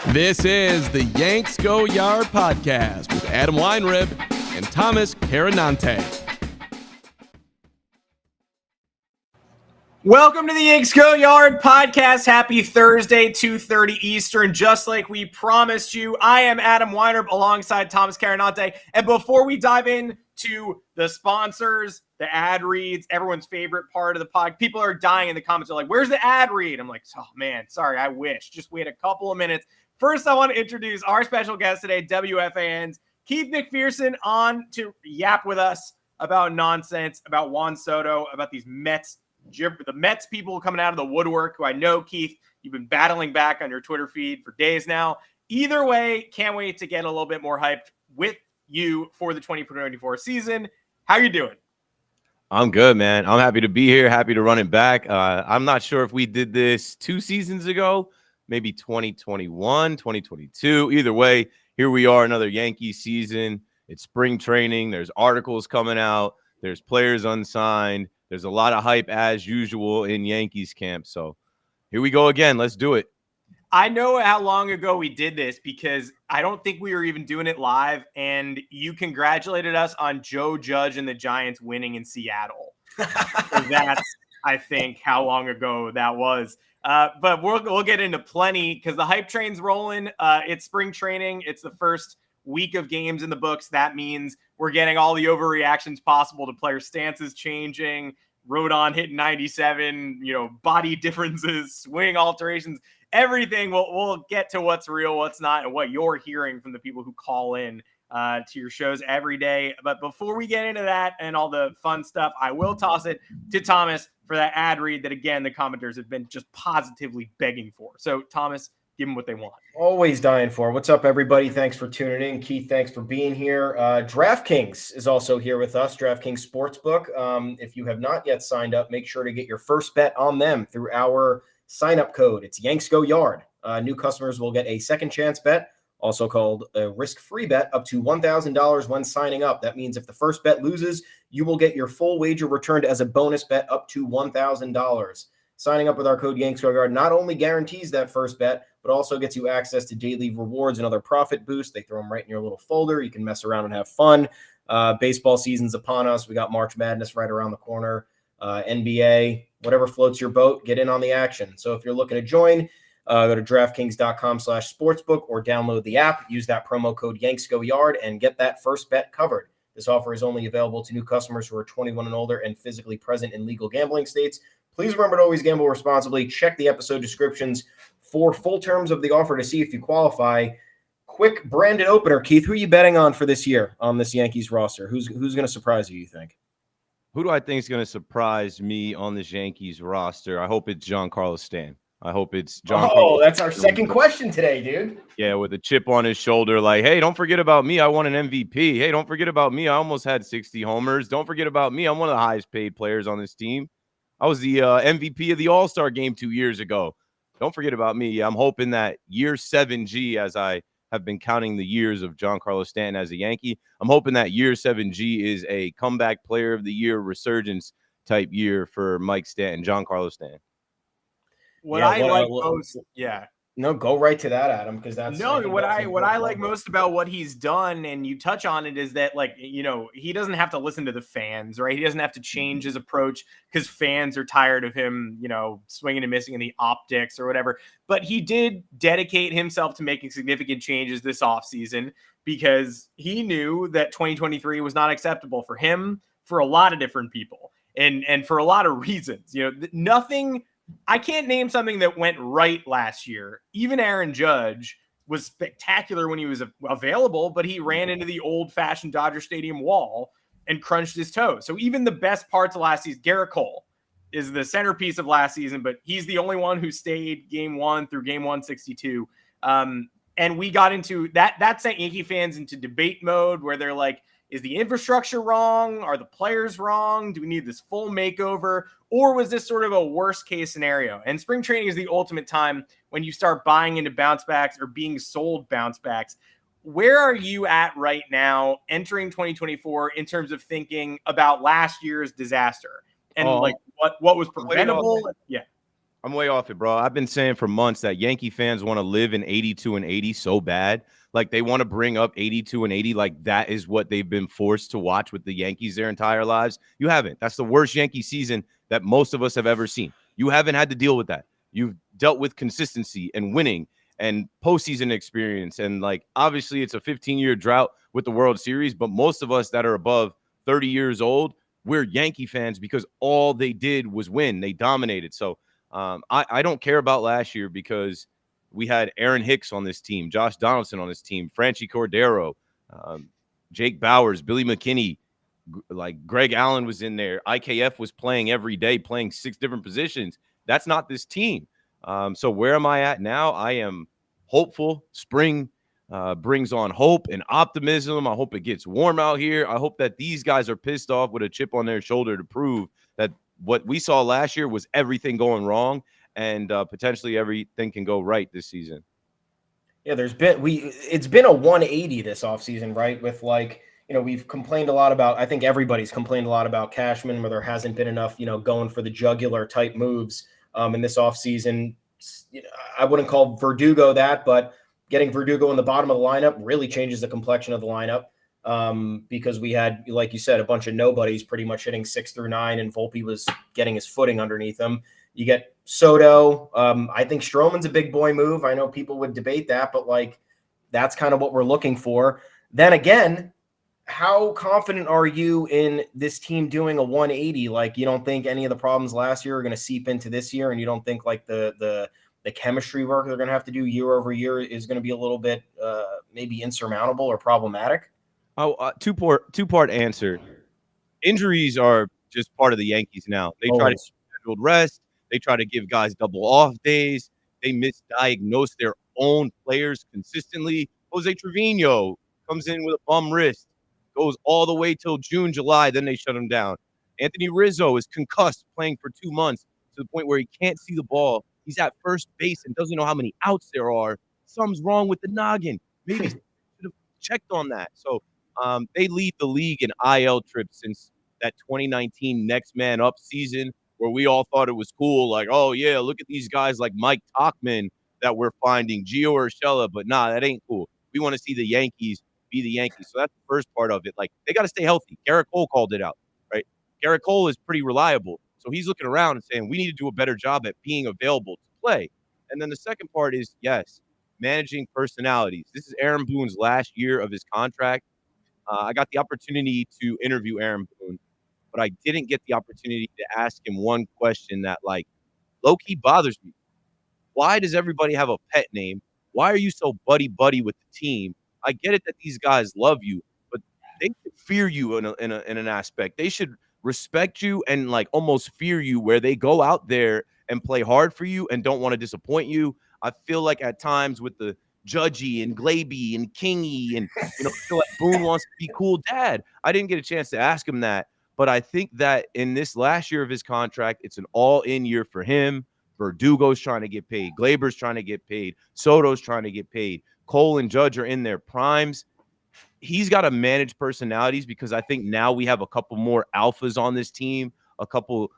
This is the Yanks Go Yard podcast with Adam Weinrib and Thomas Carinante. Welcome to the Yanks Go Yard podcast. Happy Thursday, 2:30 Eastern. Just like we promised you, I am Adam Weinrib alongside Thomas Carinante. And before we dive into the sponsors, the ad reads, everyone's favorite part of the pod, people are dying in the comments. They're like, where's the ad read? I'm like, oh man, sorry, I wish. Just wait a couple of minutes. First, I want to introduce our special guest today, WFAN's Keith McPherson, on to yap with us about nonsense, about Juan Soto, about these Mets. The Mets people coming out of the woodwork, who I know, Keith, you've been battling back on your Twitter feed for days now. Either way, can't wait to get a little bit more hyped with you for the 2024 season. How you doing? I'm good, man. I'm happy to be here. Happy to run it back. I'm not sure if we did this 2 seasons ago, maybe 2021, 2022. Either way, here we are, another Yankee season. It's spring training. There's articles coming out. There's players unsigned. There's a lot of hype as usual in Yankees camp. So here we go again. Let's do it. I know how long ago we did this because I don't think we were even doing it live. And you congratulated us on Joe Judge and the Giants winning in Seattle. So that's, I think, how long ago that was. But we'll get into plenty because the hype train's rolling. It's spring training. It's the first week of games in the books. That means we're getting all the overreactions possible to player stances changing, Rodon hitting 97, body differences, swing alterations, everything. We'll get to what's real, what's not, and what you're hearing from the people who call in to your shows every day. But before we get into that and all the fun stuff, I will toss it to Thomas for that ad read that, again, the commenters have been just positively begging for. So, Thomas, give them what they want. Always dying for. What's up, everybody? Thanks for tuning in. Keith, thanks for being here. DraftKings is also here with us, DraftKings Sportsbook. If you have not yet signed up, make sure to get your first bet on them through our sign-up code. It's Yanks Go Yard. New customers will get a second chance bet, also called a risk-free bet, up to $1,000 when signing up. That means if the first bet loses, you will get your full wager returned as a bonus bet up to $1,000. Signing up with our code Yanks Go Yard not only guarantees that first bet, but also gets you access to daily rewards and other profit boosts. They throw them right in your little folder. You can mess around and have fun. Baseball season's upon us. We got March Madness right around the corner. NBA, whatever floats your boat, get in on the action. So if you're looking to join, go to DraftKings.com/sportsbook or download the app. Use that promo code Yanks Go Yard and get that first bet covered. This offer is only available to new customers who are 21 and older and physically present in legal gambling states. Please remember to always gamble responsibly. Check the episode descriptions for full terms of the offer to see if you qualify. Quick branded opener, Keith. Who are you betting on for this year on this Yankees roster? Who's going to surprise you think? Who do I think is going to surprise me on this Yankees roster? I hope it's Giancarlo Stanton. I hope it's Giancarlo. Oh, that's our second question today, dude. Yeah, with a chip on his shoulder, like, hey, don't forget about me. I won an MVP. Hey, don't forget about me. I almost had 60 homers. Don't forget about me. I'm one of the highest paid players on this team. I was the MVP of the All-Star game 2 years ago. Don't forget about me. I'm hoping that year 7G, as I have been counting the years of Giancarlo Stanton as a Yankee, I'm hoping that year 7G is a comeback player of the year resurgence type year for Mike Stanton, Giancarlo Stanton. What I like most. No, go right to that, Adam, because that's what I like most about what he's done, and you touch on it, is that, he doesn't have to listen to the fans, right? He doesn't have to change his approach because fans are tired of him, swinging and missing in the optics or whatever. But he did dedicate himself to making significant changes this offseason because he knew that 2023 was not acceptable for him, for a lot of different people, and for a lot of reasons. Nothing. I can't name something that went right last year. Even Aaron Judge was spectacular when he was available, but he ran into the old-fashioned Dodger Stadium wall and crunched his toes. So even the best parts of last season, Gerrit Cole is the centerpiece of last season, but he's the only one who stayed game 1 through game 162. And we got into that sent Yankee fans into debate mode where they're like, is the infrastructure wrong? Are the players wrong? Do we need this full makeover? Or was this sort of a worst case scenario? And spring training is the ultimate time when you start buying into bounce backs or being sold bounce backs. Where are you at right now entering 2024 in terms of thinking about last year's disaster and what was preventable? Yeah. I'm way off it, bro. I've been saying for months that Yankee fans want to live in 82 and 80 so bad. Like they want to bring up 82 and 80. Like that is what they've been forced to watch with the Yankees their entire lives. You haven't. That's the worst Yankee season that most of us have ever seen. You haven't had to deal with that. You've dealt with consistency and winning and postseason experience. And like, obviously it's a 15-year drought with the World Series, but most of us that are above 30 years old, we're Yankee fans because all they did was win. They dominated. So I don't care about last year because we had Aaron Hicks on this team, Josh Donaldson on this team, Franchi Cordero, Jake Bowers, Billy McKinney, like Greg Allen was in there. IKF was playing every day, playing 6 different positions. That's not this team. So where am I at now? I am hopeful. Spring brings on hope and optimism. I hope it gets warm out here. I hope that these guys are pissed off with a chip on their shoulder to prove that what we saw last year was everything going wrong, and potentially everything can go right this season. Yeah, it's been a 180 this offseason, right? With like, we've complained a lot about, I think everybody's complained a lot about Cashman, where there hasn't been enough, going for the jugular type moves in this offseason. I wouldn't call Verdugo that, but getting Verdugo in the bottom of the lineup really changes the complexion of the lineup. Because we had, like you said, a bunch of nobodies pretty much hitting 6 through 9, and Volpe was getting his footing underneath him. You get Soto. I think Stroman's a big boy move. I know people would debate that, but like that's kind of what we're looking for. Then again, how confident are you in this team doing a 180? Like, you don't think any of the problems last year are going to seep into this year, and you don't think like the chemistry work they're going to have to do year over year is going to be a little bit maybe insurmountable or problematic? Oh, two-part answer. Injuries are just part of the Yankees now. They try to scheduled rest. They try to give guys double off days. They misdiagnose their own players consistently. Jose Trevino comes in with a bum wrist, goes all the way till June, July, then they shut him down. Anthony Rizzo is concussed, playing for 2 months to the point where he can't see the ball. He's at first base and doesn't know how many outs there are. Something's wrong with the noggin. Maybe should have checked on that. So they lead the league in IL trips since that 2019 next man up season, where we all thought it was cool. Like, oh, yeah, look at these guys like Mike Tauchman that we're finding, Gio Urshela. But nah, that ain't cool. We want to see the Yankees be the Yankees. So that's the first part of it. Like, they got to stay healthy. Gerrit Cole called it out, right? Gerrit Cole is pretty reliable. So he's looking around and saying, we need to do a better job at being available to play. And then the second part is, yes, managing personalities. This is Aaron Boone's last year of his contract. I got the opportunity to interview Aaron Boone, but I didn't get the opportunity to ask him one question that, like, low-key bothers me. Why does everybody have a pet name? Why are you so buddy-buddy with the team? I get it that these guys love you, but they should fear you in an aspect. They should respect you and, like, almost fear you, where they go out there and play hard for you and don't want to disappoint you. I feel like at times with the Judgy and Glaby and Kingy and, I feel like Boone wants to be cool dad. I didn't get a chance to ask him that, but I think that in this last year of his contract, it's an all-in year for him. Verdugo's trying to get paid. Glaber's trying to get paid. Soto's trying to get paid. Cole and Judge are in their primes. He's got to manage personalities, because I think now we have a couple more alphas on this team, a couple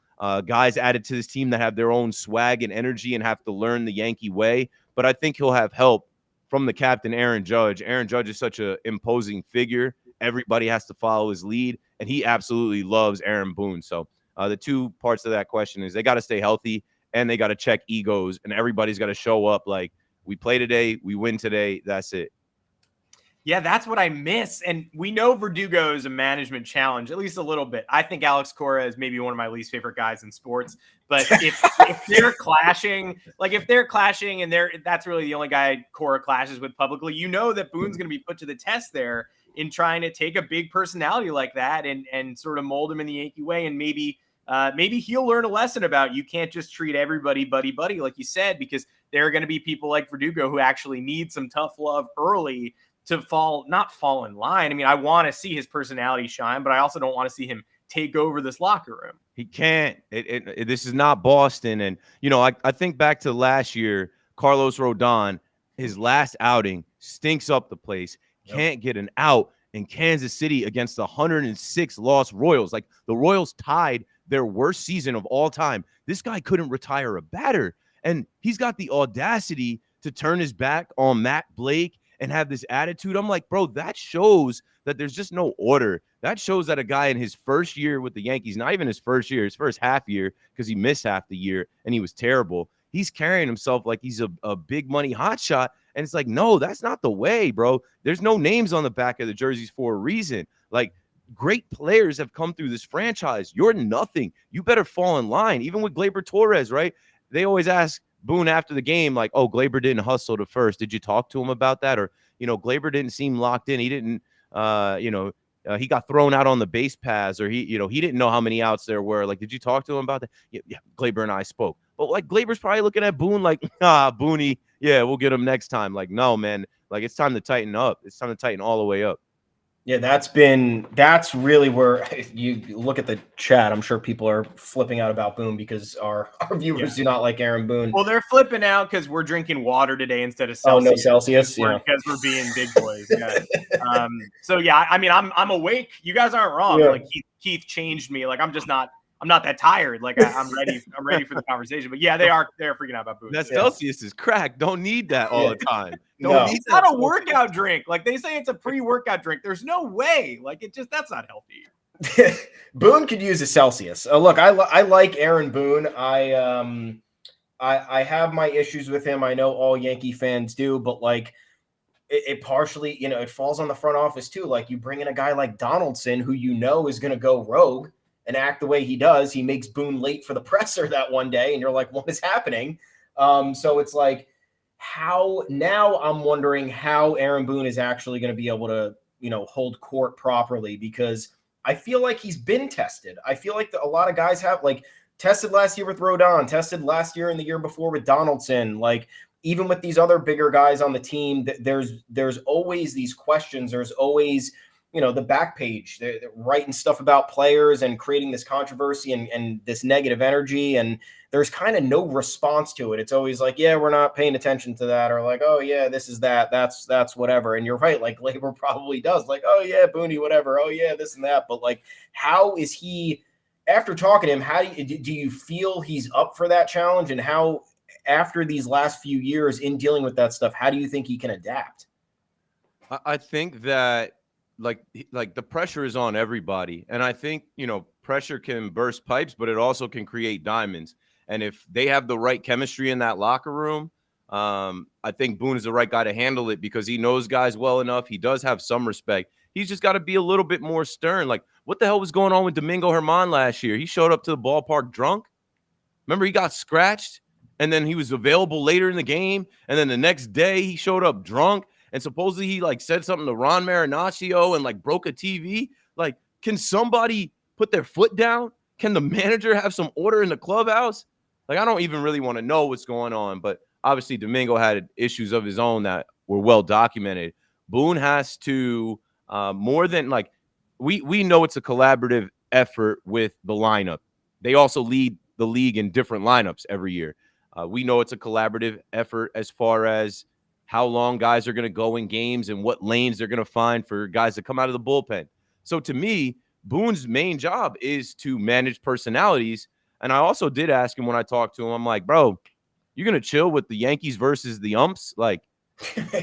guys added to this team that have their own swag and energy and have to learn the Yankee way. But I think he'll have help from the captain, Aaron Judge. Aaron Judge is such an imposing figure. Everybody has to follow his lead, and he absolutely loves Aaron Boone. So the two parts of that question is they got to stay healthy and they got to check egos, and everybody's got to show up like, we play today, we win today, that's it. Yeah, that's what I miss. And we know Verdugo is a management challenge, at least a little bit. I think Alex Cora is maybe one of my least favorite guys in sports. But if they're clashing, and that's really the only guy Cora clashes with publicly, you know that Boone's going to be put to the test there in trying to take a big personality like that and sort of mold him in the Yankee way. And maybe he'll learn a lesson about you can't just treat everybody buddy, like you said, because there are going to be people like Verdugo who actually need some tough love early to not fall in line. I mean, I want to see his personality shine, but I also don't want to see him take over this locker room. He can't. This is not Boston. And, I think back to last year, Carlos Rodon, his last outing, stinks up the place, can't get an out in Kansas City against the 106 loss Royals. Like, the Royals tied their worst season of all time. This guy couldn't retire a batter. And he's got the audacity to turn his back on Matt Blake and have this attitude. I'm like, bro, that shows that there's just no order. That shows that a guy in his first year with the Yankees, not even his first year, his first half year, because he missed half the year and he was terrible. He's carrying himself like he's a big money hotshot. And it's like, no, that's not the way, bro. There's no names on the back of the jerseys for a reason. Like, great players have come through this franchise. You're nothing. You better fall in line. Even with Gleyber Torres, right? They always ask Boone after the game, like, oh, Gleyber didn't hustle to first. Did you talk to him about that? Or, Gleyber didn't seem locked in. He didn't, he got thrown out on the base paths, or he didn't know how many outs there were. Like, did you talk to him about that? Yeah, Gleyber and I spoke. But like, Gleyber's probably looking at Boone like, Booney, yeah, we'll get him next time. Like, no, man, like, it's time to tighten up. It's time to tighten all the way up. Yeah, that's really where you look at the chat. I'm sure people are flipping out about Boone because our viewers do not like Aaron Boone. Well, they're flipping out because we're drinking water today instead of Celsius. Oh, no Celsius, yeah, because we're being big boys. Yeah. So yeah, I mean, I'm awake. You guys aren't wrong. Yeah. Like Keith changed me. Like I'm not that tired. Like I'm ready. I'm ready for the conversation. But yeah, they're freaking out about Boone. That Celsius is cracked. Don't need that all the time. It's not a workout drink. Like they say it's a pre-workout drink. There's no way. Like that's not healthy. Boone could use a Celsius. Look, I like Aaron Boone. I have my issues with him. I know all Yankee fans do, but like it partially, it falls on the front office too. Like you bring in a guy like Donaldson, who is going to go rogue and act the way he does. He makes Boone late for the presser that one day, and you're like, what is happening? So it's like, I'm wondering how Aaron Boone is actually going to be able to, hold court properly, because I feel like he's been tested. I feel like a lot of guys have, like, tested last year with Rodon, tested last year and the year before with Donaldson. Like, even with these other bigger guys on the team, there's always these questions. There's always, the back page, they're writing stuff about players and creating this controversy and this negative energy. And there's kind of no response to it. It's always like, yeah, we're not paying attention to that. Or like, oh yeah, this is that. That's whatever. And you're right. Like Gleyber probably does, like, oh yeah, Booney, whatever. Oh yeah, this and that. But like, how is he, after talking to him, how do you feel he's up for that challenge? And how, after these last few years in dealing with that stuff, how do you think he can adapt? I think that like the pressure is on everybody. And I think, pressure can burst pipes, but it also can create diamonds. And if they have the right chemistry in that locker room, I think Boone is the right guy to handle it, because he knows guys well enough. He does have some respect. He's just got to be a little bit more stern. Like, what the hell was going on with Domingo Germán last year? He showed up to the ballpark drunk. Remember, he got scratched, and then he was available later in the game. And then the next day he showed up drunk. And supposedly he like said something to Ron Marinaccio and like broke a TV. Like, can somebody put their foot down? Can the manager have some order in the clubhouse? Like, I don't even really want to know what's going on. But obviously Domingo had issues of his own that were well documented. Boone has to more than like, we know it's a collaborative effort with the lineup. They also lead the league in different lineups every year. We know it's a collaborative effort as far as how long guys are going to go in games and what lanes they're going to find for guys to come out of the bullpen. So to me, Boone's main job is to manage personalities. And I also did ask him when I talked to him, I'm like, bro, you're going to chill with the Yankees versus the umps? Like,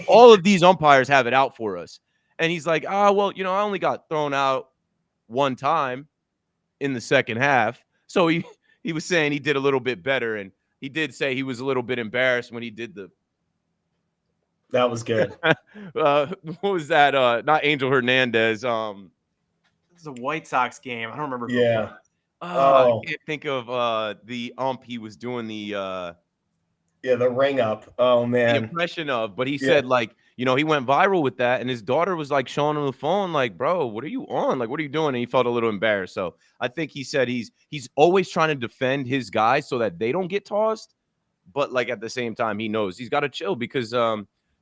all of these umpires have it out for us. And he's like, well, I only got thrown out one time in the second half. So he was saying he did a little bit better. And he did say he was a little bit embarrassed when he did the. That was good. What was that? Not Angel Hernandez. This is a White Sox game. I don't remember. Yeah. I can't think of the ump he was doing the ring up. Oh man. The impression of, but he said like, he went viral with that, and his daughter was like showing him the phone, like, bro, what are you on? Like, what are you doing? And he felt a little embarrassed. So I think he said he's always trying to defend his guys so that they don't get tossed. But like at the same time, he knows he's got to chill, because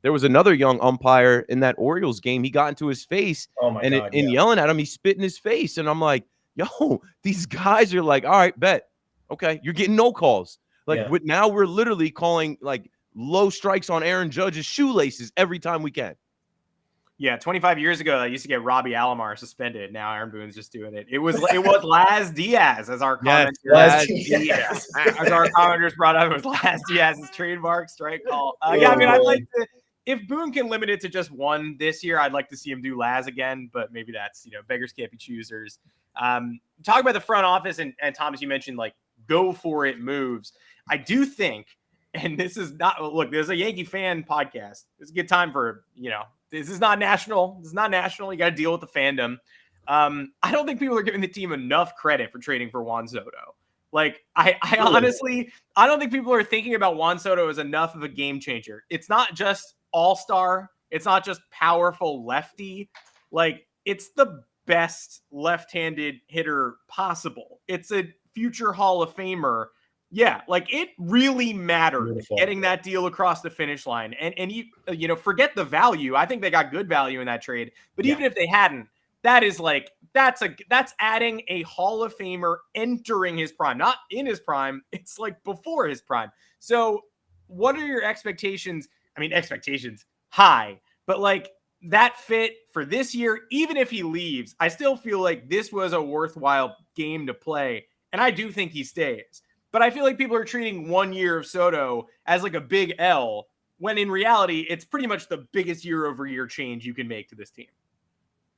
there was another young umpire in that Orioles game. He got into his face and yelling at him. He spit in his face. And I'm like, yo, these guys are like, all right, bet. Okay, you're getting no calls. Like, now we're literally calling like low strikes on Aaron Judge's shoelaces every time we can. Yeah, 25 years ago, I used to get Robbie Alomar suspended. Now Aaron Boone's just doing it. It was Laz Diaz as our Yes, commenter. Laz Diaz. As our commenters brought up, it was Laz Diaz's trademark strike call. Yeah, I mean, boy. I'd like to, if Boone can limit it to just one this year, I'd like to see him do Laz again, but maybe that's, beggars can't be choosers. Talking about the front office, and Thomas, you mentioned like go for it moves. I do think, and this is not, look, there's a Yankee fan podcast. It's a good time for, this is not national. This is not national. You got to deal with the fandom. I don't think people are giving the team enough credit for trading for Juan Soto. Like, I honestly, I don't think people are thinking about Juan Soto as enough of a game changer. It's not just all-star. It's not just powerful lefty. Like, it's the best left-handed hitter possible. It's a future Hall of Famer. Yeah, like it really mattered. Beautiful. Getting that deal across the finish line. And you forget the value. I think they got good value in that trade. But even if they hadn't, that is like that's adding a Hall of Famer entering his prime, not in his prime. It's like before his prime. So what are your expectations? I mean, expectations high, but like that fit for this year, even if he leaves, I still feel like this was a worthwhile game to play. And I do think he stays. But I feel like people are treating 1 year of Soto as like a big L, when in reality, it's pretty much the biggest year-over-year change you can make to this team.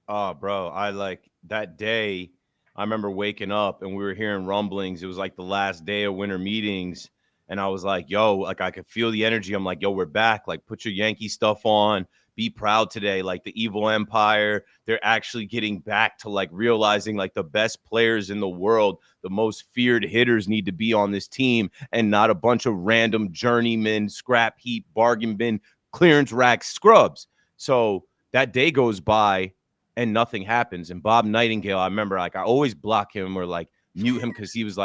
Oh, bro, I like that day. I remember waking up and we were hearing rumblings. It was like the last day of winter meetings. And I was like, yo, like I could feel the energy. I'm like, yo, we're back. Like, put your Yankee stuff on. Be proud today. Like the evil empire, they're actually getting back to like realizing like the best players in the world, the most feared hitters need to be on this team and not a bunch of random journeymen, scrap heap, bargain bin, clearance rack scrubs. So that day goes by and nothing happens. And Bob Nightingale, I remember like I always block him or like mute him because he was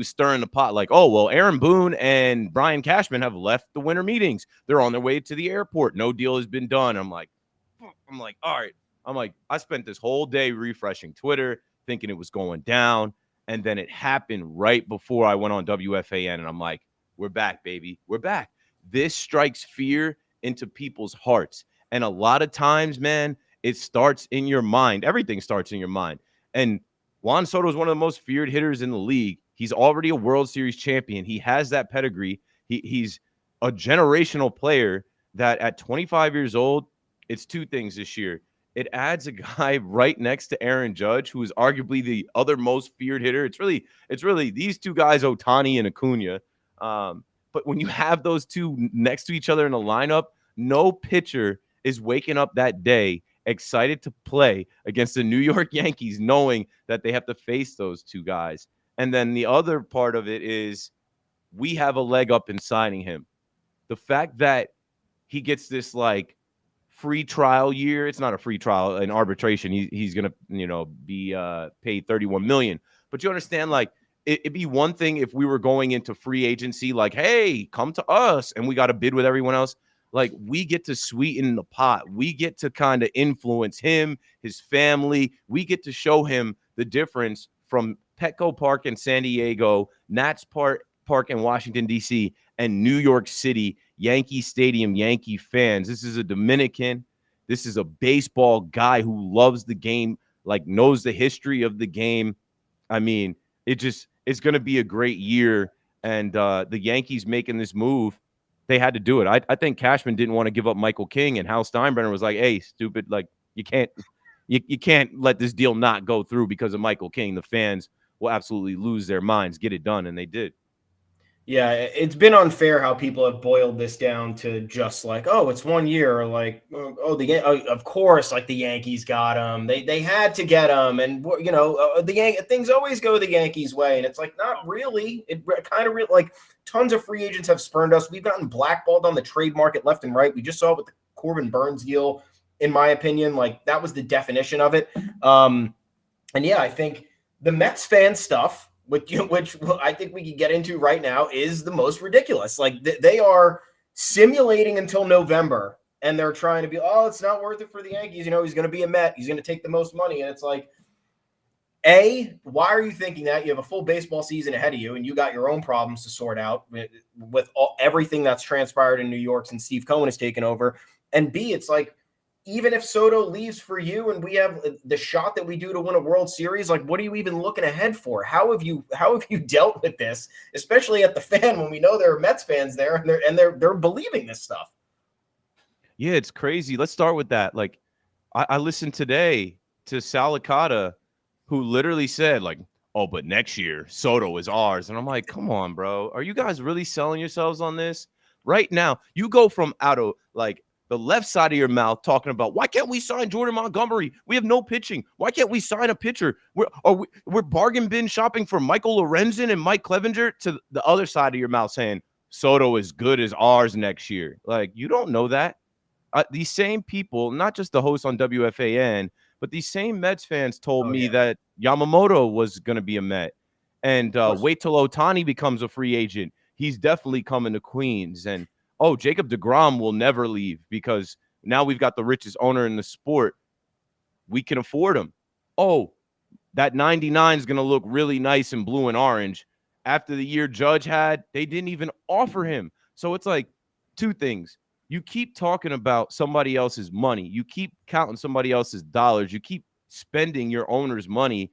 stirring the pot like, oh, well, Aaron Boone and Brian Cashman have left the winter meetings. They're on their way to the airport. No deal has been done. I'm like, all right. I'm like, I spent this whole day refreshing Twitter, thinking it was going down. And then it happened right before I went on WFAN. And I'm like, we're back, baby. We're back. This strikes fear into people's hearts. And a lot of times, man, it starts in your mind. Everything starts in your mind. And Juan Soto is one of the most feared hitters in the league. He's already a World Series champion. He has that pedigree. He's a generational player that at 25 years old, it's two things this year. It adds a guy right next to Aaron Judge, who is arguably the other most feared hitter. It's really these two guys, Ohtani and Acuna. But when you have those two next to each other in a lineup, no pitcher is waking up that day excited to play against the New York Yankees, knowing that they have to face those two guys. And then the other part of it is we have a leg up in signing him. The fact that he gets this like free trial year, it's not a free trial, in arbitration. He's going to, be paid $31 million. But you understand, like, it'd be one thing if we were going into free agency, like, hey, come to us, and we got to bid with everyone else. Like, we get to sweeten the pot. We get to kind of influence him, his family. We get to show him the difference from Petco Park in San Diego, Nats Park in Washington, D.C., and New York City, Yankee Stadium, Yankee fans. This is a Dominican. This is a baseball guy who loves the game, like knows the history of the game. I mean, it's going to be a great year. And the Yankees making this move, they had to do it. I think Cashman didn't want to give up Michael King, and Hal Steinbrenner was like, hey, stupid, like you can't let this deal not go through because of Michael King. The fans will absolutely lose their minds. Get it done, and they did. Yeah, it's been unfair how people have boiled this down to just like, oh, it's 1 year, or like, of course, like the Yankees got him. They had to get him, and things always go the Yankees' way, and it's like not really. It kind of like tons of free agents have spurned us. We've gotten blackballed on the trade market left and right. We just saw it with the Corbin Burns deal. In my opinion, like that was the definition of it. And yeah, I think the Mets fan stuff, which I think we can get into right now, is the most ridiculous. Like they are simulating until November, and they're trying to be, oh, it's not worth it for the Yankees. He's going to be a Met. He's going to take the most money. And it's like, why are you thinking that? You have a full baseball season ahead of you, and you got your own problems to sort out with everything that's transpired in New York since Steve Cohen has taken over. And B, it's like, even if Soto leaves for you and we have the shot that we do to win a World Series, like what are you even looking ahead for? How have you dealt with this, especially at the fan when we know there are Mets fans there and they're believing this stuff? Yeah, it's crazy. Let's start with that. Like, I listened today to Salicata, who literally said, like, oh, but next year Soto is ours. And I'm like, come on, bro. Are you guys really selling yourselves on this? Right now, you go from out of like the left side of your mouth talking about why can't we sign Jordan Montgomery? We have no pitching. Why can't we sign a pitcher? We're bargain bin shopping for Michael Lorenzen and Mike Clevenger, to the other side of your mouth saying Soto is good as ours next year. Like, you don't know that. These same people, not just the host on WFAN, but these same Mets fans told me that Yamamoto was going to be a Met. And wait till Ohtani becomes a free agent. He's definitely coming to Queens. And, oh, Jacob deGrom will never leave because now we've got the richest owner in the sport. We can afford him. Oh, that 99 is going to look really nice in blue and orange. After the year Judge had, they didn't even offer him. So it's like two things. You keep talking about somebody else's money. You keep counting somebody else's dollars. You keep spending your owner's money,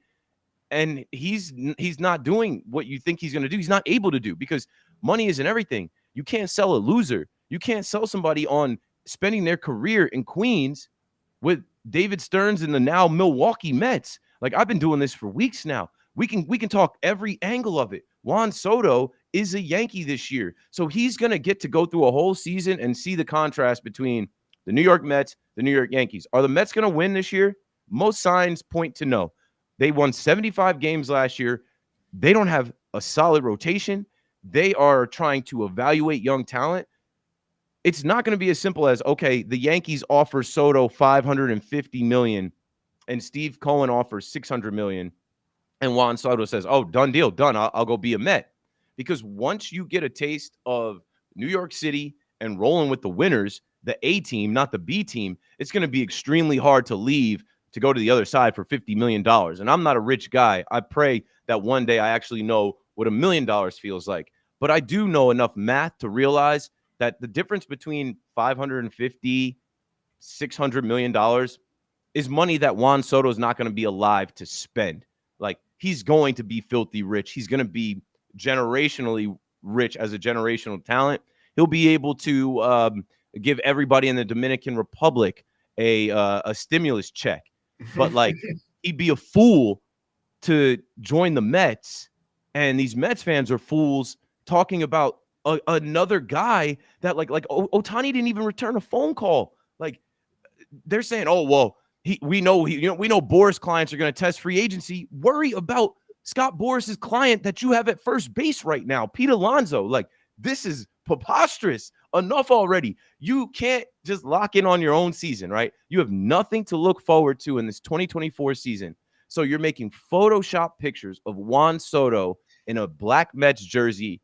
and he's not doing what you think he's going to do. He's not able to do because money isn't everything. You can't sell a loser. You can't sell somebody on spending their career in Queens with David Stearns and the now Milwaukee Mets. Like, I've been doing this for weeks now. We can talk every angle of it. Juan Soto is a Yankee this year. So he's going to get to go through a whole season and see the contrast between the New York Mets, the New York Yankees. Are the Mets going to win this year? Most signs point to no. They won 75 games last year. They don't have a solid rotation. They are trying to evaluate young talent. It's not going to be as simple as, okay, the Yankees offer Soto $550 million and Steve Cohen offers $600 million. And Juan Soto says, oh, done deal, done. I'll go be a Met. Because once you get a taste of New York City and rolling with the winners, the A team, not the B team, it's going to be extremely hard to leave to go to the other side for $50 million. And I'm not a rich guy. I pray that one day I actually know what $1 million feels like. But I do know enough math to realize that the difference between $550, $600 million is money that Juan Soto is not going to be alive to spend. Like, he's going to be filthy rich. He's going to be generationally rich as a generational talent. He'll be able to give everybody in the Dominican Republic a stimulus check. But, like, he'd be a fool to join the Mets. And these Mets fans are fools talking about another guy that, like Ohtani didn't even return a phone call. Like, they're saying, oh, well, we know Boris clients are going to test free agency. Worry about Scott Boris's client that you have at first base right now, Pete Alonso. Like, this is preposterous. Enough already. You can't just lock in on your own season, right? You have nothing to look forward to in this 2024 season. So you're making Photoshop pictures of Juan Soto in a black Mets jersey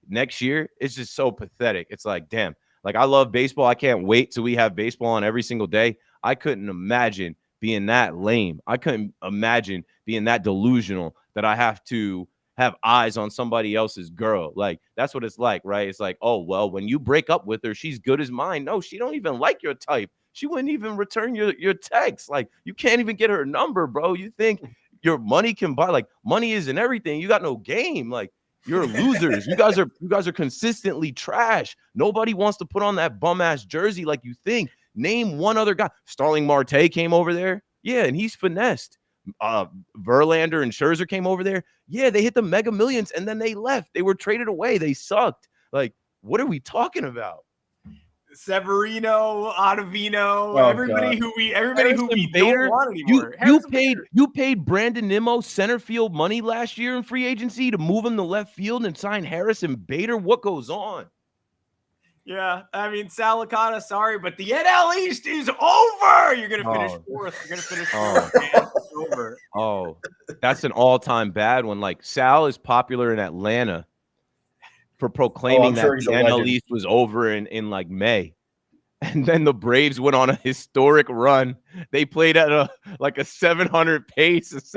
next year. It's just so pathetic. It's like, damn. Like, I love baseball. I can't wait till we have baseball on every single day. I couldn't imagine being that lame. I couldn't imagine being that delusional that I have to have eyes on somebody else's girl. Like, that's what it's like, right? It's like, oh, well, when you break up with her, she's good as mine. No, she don't even like your type. She wouldn't even return your text. Like, you can't even get her number, bro. You think your money can buy, like, money isn't everything. You got no game. Like, you're losers. You guys are consistently trash. Nobody wants to put on that bum ass jersey like you think. Name one other guy. Starling Marte came over there. Yeah, and he's finessed. Verlander and Scherzer came over there. Yeah, they hit the mega millions and then they left. They were traded away. They sucked. Like, what are we talking about? Severino, Ottavino, everybody who we don't want anymore. You paid Brandon Nimmo center field money last year in free agency to move him to left field and sign Harrison Bader. What goes on? Yeah, I mean, Salicata, sorry, but the NL East is over. You're going to finish fourth. You're going to finish fourth, man. It's over. Oh, that's an all-time bad one. Like, Sal is popular in Atlanta for proclaiming that the NL East was over in like May. And then the Braves went on a historic run. They played at a 700 pace.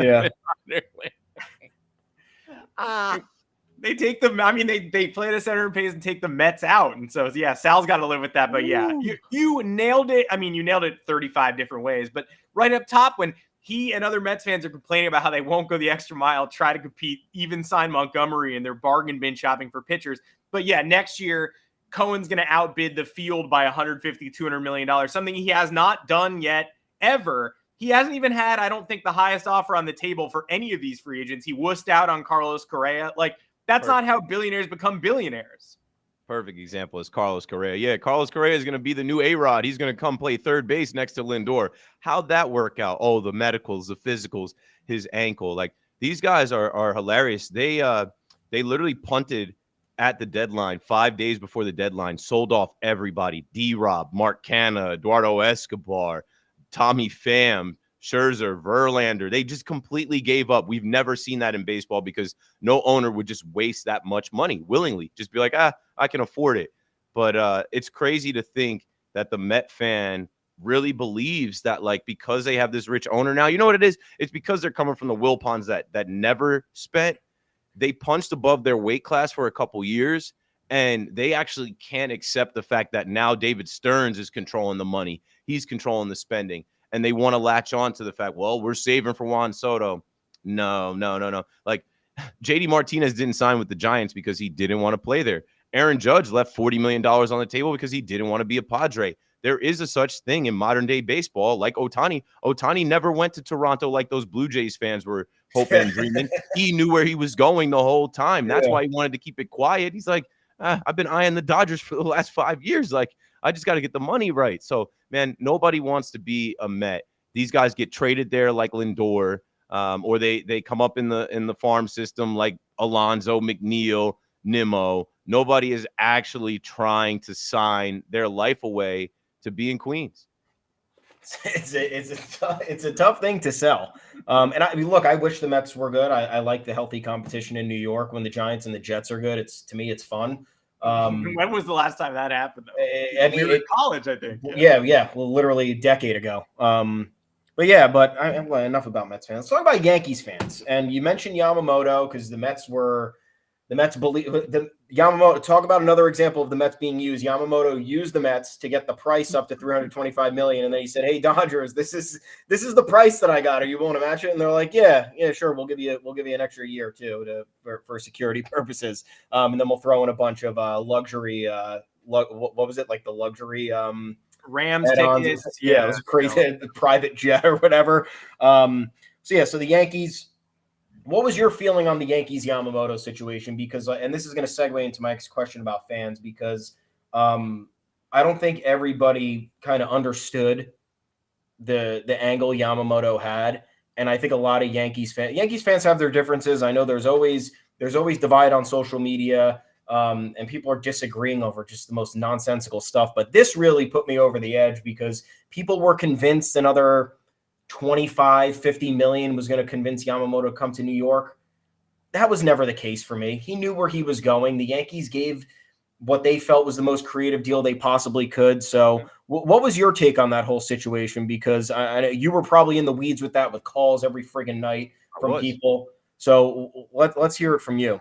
They take them. I mean, they play the center and pays and take the Mets out. And so, yeah, Sal's got to live with that. But yeah, you nailed it. I mean, you nailed it 35 different ways. But right up top, when he and other Mets fans are complaining about how they won't go the extra mile, try to compete, even sign Montgomery, and they're bargain bin shopping for pitchers. But yeah, next year, Cohen's going to outbid the field by $150, $200 million, something he has not done yet, ever. He hasn't even had, I don't think, the highest offer on the table for any of these free agents. He wussed out on Carlos Correa. Like, that's not how billionaires become billionaires. Perfect example is Carlos Correa. Yeah, Carlos Correa is going to be the new A-Rod. He's going to come play third base next to Lindor. How'd that work out? Oh, the medicals, the physicals, his ankle. Like, these guys are hilarious. They literally punted at the deadline 5 days before the deadline, sold off everybody. D-Rob, Mark Canha, Eduardo Escobar, Tommy Pham, Scherzer, Verlander. They just completely gave up. We've never seen that in baseball because no owner would just waste that much money willingly. Just be like, I can afford it. But it's crazy to think that the Met fan really believes that, like, because they have this rich owner now, you know what it is? It's because they're coming from the Wilpons that never spent. They punched above their weight class for a couple years, and they actually can't accept the fact that now David Stearns is controlling the money. He's controlling the spending. And they want to latch on to the fact, well, we're saving for Juan Soto. No. Like, JD Martinez didn't sign with the Giants because he didn't want to play there. Aaron Judge left $40 million on the table because he didn't want to be a Padre. There is a such thing in modern day baseball like Ohtani. Ohtani never went to Toronto like those Blue Jays fans were hoping and dreaming. He knew where he was going the whole time. That's why he wanted to keep it quiet. He's like, I've been eyeing the Dodgers for the last 5 years. Like, I just got to get the money right. So, man, nobody wants to be a Met. These guys get traded there like Lindor, or they come up in the farm system like Alonso, McNeil, Nimmo. Nobody is actually trying to sign their life away to be in Queens. It's a tough thing to sell. And I mean, look, I wish the Mets were good. I like the healthy competition in New York when the Giants and the Jets are good. To me, it's fun. When was the last time that happened, though? I mean, we were in college, I think. Yeah. Well, literally a decade ago. But enough about Mets fans. Let's talk about Yankees fans. And you mentioned Yamamoto because the Mets believe the Yamamoto. Talk about another example of the Mets being used. Yamamoto used the Mets to get the price up to $325 million, and then he said, "Hey, Dodgers, this is the price that I got. Are you willing to match it?" And they're like, "Yeah, sure. We'll give you an extra year too for security purposes, and then we'll throw in a bunch of luxury. What was it, like the luxury Rams tickets? Yeah, it was crazy, private jet or whatever. So the Yankees. What was your feeling on the Yankees Yamamoto situation? Because, and this is going to segue into my next question about fans, because I don't think everybody kind of understood the angle Yamamoto had, and I think a lot of Yankees fans have their differences. I know there's always divide on social media, and people are disagreeing over just the most nonsensical stuff. But this really put me over the edge because people were convinced another 25-50 million was going to convince Yamamoto to come to New York. That was never the case for me. He knew where he was going. The Yankees gave what they felt was the most creative deal they possibly could. So what was your take on that whole situation? Because I know you were probably in the weeds with that, with calls every friggin' night from people. So let's hear it from you.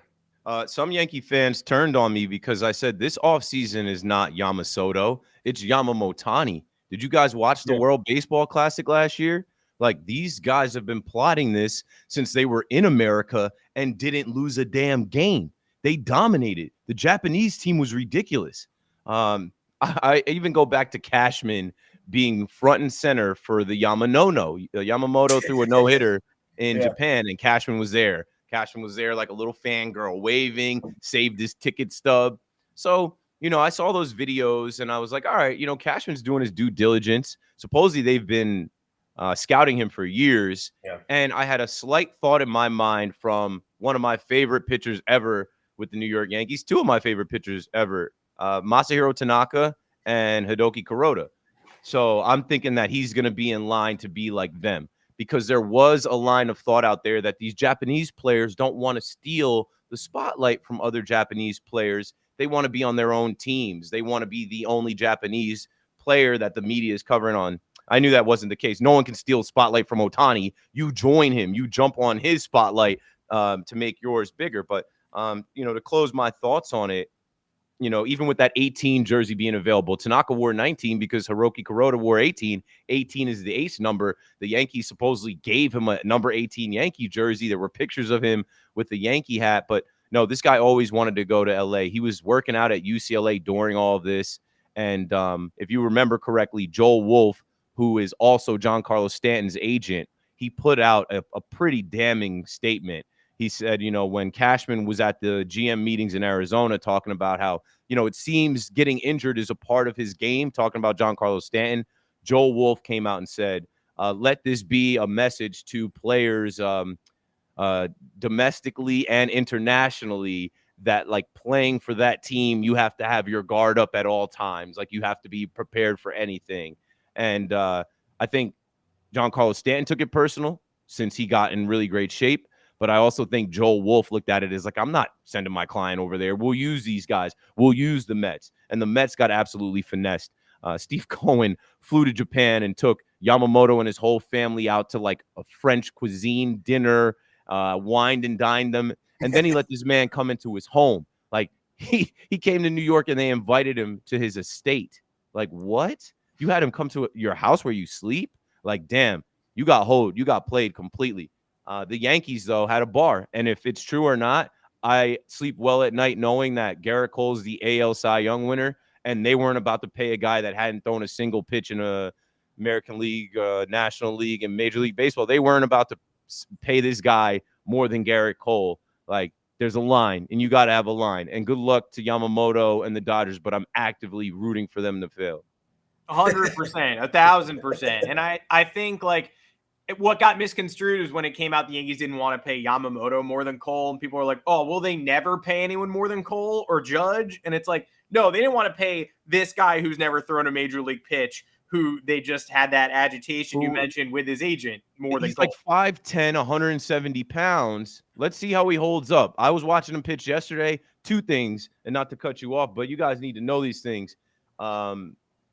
Some Yankee fans turned on me because I said this offseason is not Yamamoto, it's Yamamotani. Did you guys watch the World Baseball Classic last year? Like, these guys have been plotting this since they were in America and didn't lose a damn game. They dominated. The Japanese team was ridiculous. I even go back to Cashman being front and center for the Yamanono. Yamamoto threw a no-hitter in Japan, and Cashman was there. Cashman was there like a little fangirl, waving, saved his ticket stub. So, I saw those videos, and I was like, all right, Cashman's doing his due diligence. Supposedly they've been scouting him for years. Yeah. And I had a slight thought in my mind from one of my favorite pitchers ever with the New York Yankees, two of my favorite pitchers ever, Masahiro Tanaka and Hideki Kuroda. So I'm thinking that he's going to be in line to be like them, because there was a line of thought out there that these Japanese players don't want to steal the spotlight from other Japanese players. They want to be on their own teams. They want to be the only Japanese player that the media is covering on. I knew that wasn't the case. No one can steal spotlight from Ohtani. You join him. You jump on his spotlight to make yours bigger. But To close my thoughts on it, even with that 18 jersey being available, Tanaka wore 19 because Hiroki Kuroda wore 18. 18 is the ace number. The Yankees supposedly gave him a number 18 Yankee jersey. There were pictures of him with the Yankee hat, but no, this guy always wanted to go to LA. He was working out at UCLA during all of this. And if you remember correctly, Joel Wolf, who is also Giancarlo Stanton's agent, he put out a pretty damning statement. He said, when Cashman was at the GM meetings in Arizona talking about how, it seems getting injured is a part of his game, talking about Giancarlo Stanton, Joel Wolf came out and said, let this be a message to players domestically and internationally that, like, playing for that team, you have to have your guard up at all times. Like, you have to be prepared for anything. And I think Giancarlo Stanton took it personal since he got in really great shape. But I also think Joel Wolf looked at it as like, I'm not sending my client over there. We'll use these guys. We'll use the Mets. And the Mets got absolutely finessed. Steve Cohen flew to Japan and took Yamamoto and his whole family out to like a French cuisine dinner, wined and dined them. And then he let this man come into his home. Like, he came to New York and they invited him to his estate. Like, what? You had him come to your house where you sleep? Like, damn, you got hoed. You got played completely. The Yankees, though, had a bar. And if it's true or not, I sleep well at night knowing that Gerrit Cole is the AL Cy Young winner, and they weren't about to pay a guy that hadn't thrown a single pitch in a American League, National League, and Major League Baseball. They weren't about to pay this guy more than Gerrit Cole. Like, there's a line, and you got to have a line. And good luck to Yamamoto and the Dodgers, but I'm actively rooting for them to fail. 100%, 1,000%. And I think, like, what got misconstrued is when it came out the Yankees didn't want to pay Yamamoto more than Cole. And people were like, oh, will they never pay anyone more than Cole or Judge? And it's like, no, they didn't want to pay this guy who's never thrown a major league pitch, who they just had that agitation you mentioned with his agent more than Cole. He's like 5'10", 170 pounds. Let's see how he holds up. I was watching him pitch yesterday. Two things, and not to cut you off, but you guys need to know these things.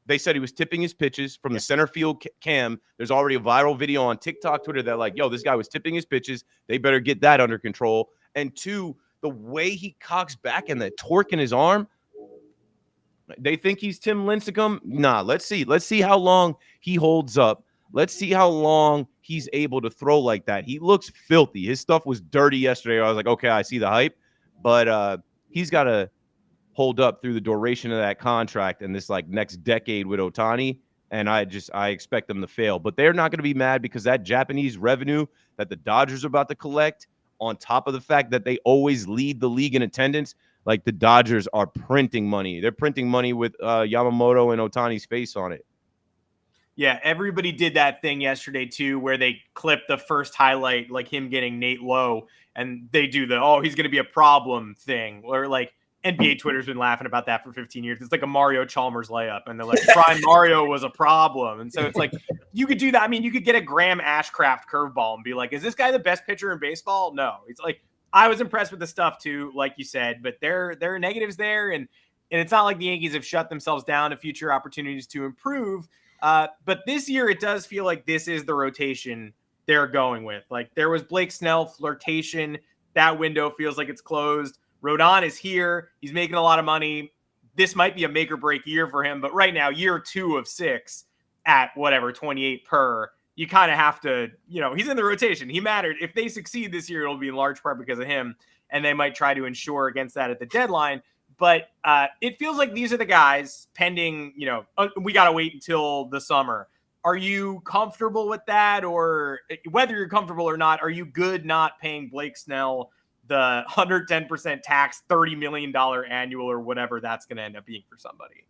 They said he was tipping his pitches from the center field cam. There's already a viral video on TikTok, Twitter that like, yo, this guy was tipping his pitches. They better get that under control. And two, the way he cocks back and the torque in his arm, they think he's Tim Lincecum. Nah, let's see. Let's see how long he holds up. Let's see how long he's able to throw like that. He looks filthy. His stuff was dirty yesterday. I was like, okay, I see the hype. But he's got to hold up through the duration of that contract and this like next decade with Ohtani. And I expect them to fail, but they're not going to be mad because that Japanese revenue that the Dodgers are about to collect, on top of the fact that they always lead the league in attendance, like the Dodgers are printing money. They're printing money with Yamamoto and Ohtani's face on it. Yeah, everybody did that thing yesterday too, where they clipped the first highlight, like him getting Nate Lowe, and they do the, oh, he's going to be a problem thing, or like, NBA Twitter's been laughing about that for 15 years. It's like a Mario Chalmers layup. And they're like, Prime Mario was a problem. And so it's like, you could do that. I mean, you could get a Graham Ashcraft curveball and be like, is this guy the best pitcher in baseball? No. It's like, I was impressed with the stuff too, like you said, but there are negatives there. And it's not like the Yankees have shut themselves down to future opportunities to improve. But this year, it does feel like this is the rotation they're going with. Like, there was Blake Snell flirtation. That window feels like it's closed. Rodon is here. He's making a lot of money. This might be a make or break year for him, but right now, year 2 of 6 at whatever, 28 per, you kind of have to, he's in the rotation. He mattered. If they succeed this year, it'll be in large part because of him, and they might try to ensure against that at the deadline. But it feels like these are the guys pending, we got to wait until the summer. Are you comfortable with that? Or whether you're comfortable or not, are you good not paying Blake Snell the 110% tax, $30 million annual or whatever that's going to end up being for somebody?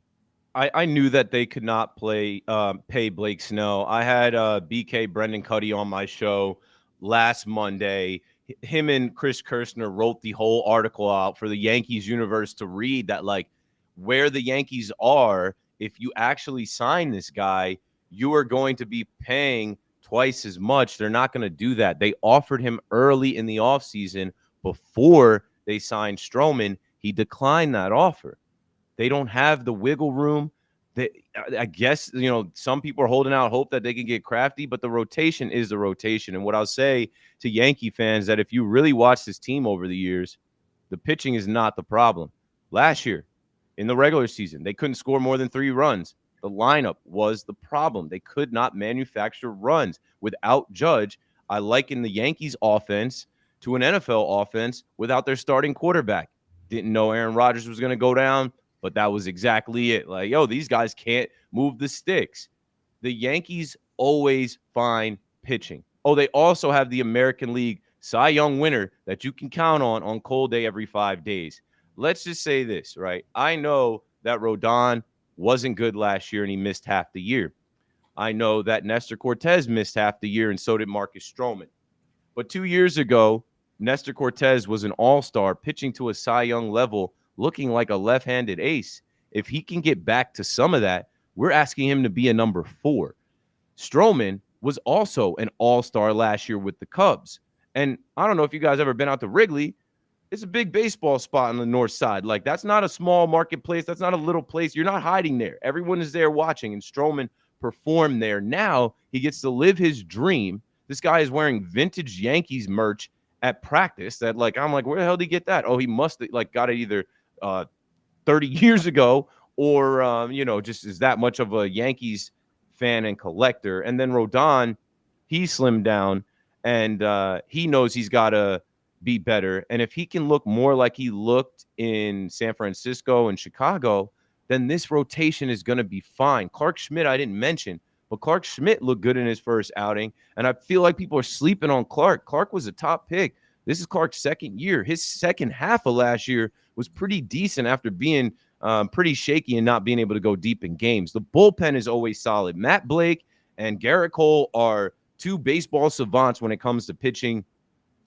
I knew that they could not pay Blake Snell. I had BK Brendan Cuddy on my show last Monday. Him and Chris Kirshner wrote the whole article out for the Yankees universe to read, that like where the Yankees are, if you actually sign this guy, you are going to be paying twice as much. They're not going to do that. They offered him early in the offseason before they signed Stroman. He declined that offer. They don't have the wiggle room. I guess, some people are holding out hope that they can get crafty, but the rotation is the rotation. And what I'll say to Yankee fans, that if you really watch this team over the years, The pitching is not the problem. Last year, in the regular season, they couldn't score more than 3 runs. The lineup was the problem. They could not manufacture runs. Without Judge, I liken the Yankees offense to an NFL offense without their starting quarterback. Didn't know Aaron Rodgers was going to go down, but that was exactly it. Like, yo, these guys can't move the sticks. The Yankees always find pitching. Oh, they also have the American League Cy Young winner that you can count on cold day every 5 days. Let's just say this, right? I know that Rodon wasn't good last year and he missed half the year. I know that Nestor Cortez missed half the year and so did Marcus Stroman. But 2 years ago, Nestor Cortez was an all-star pitching to a Cy Young level, looking like a left-handed ace. If he can get back to some of that, we're asking him to be a number 4. Stroman was also an all-star last year with the Cubs. And I don't know if you guys ever been out to Wrigley. It's a big baseball spot on the north side. Like, that's not a small marketplace. That's not a little place. You're not hiding there. Everyone is there watching, and Stroman performed there. Now he gets to live his dream. This guy is wearing vintage Yankees merch at practice that, like, I'm like, where the hell did he get that? Oh, he must have, like, got it either 30 years ago or, just is that much of a Yankees fan and collector. And then Rodon, he slimmed down, and he knows he's got to be better. And if he can look more like he looked in San Francisco and Chicago, then this rotation is going to be fine. Clark Schmidt, I didn't mention, but Clark Schmidt looked good in his first outing, and I feel like people are sleeping on Clark. Clark was a top pick. This is Clark's second year. His second half of last year was pretty decent after being pretty shaky and not being able to go deep in games. The bullpen is always solid. Matt Blake and Gerrit Cole are 2 baseball savants when it comes to pitching.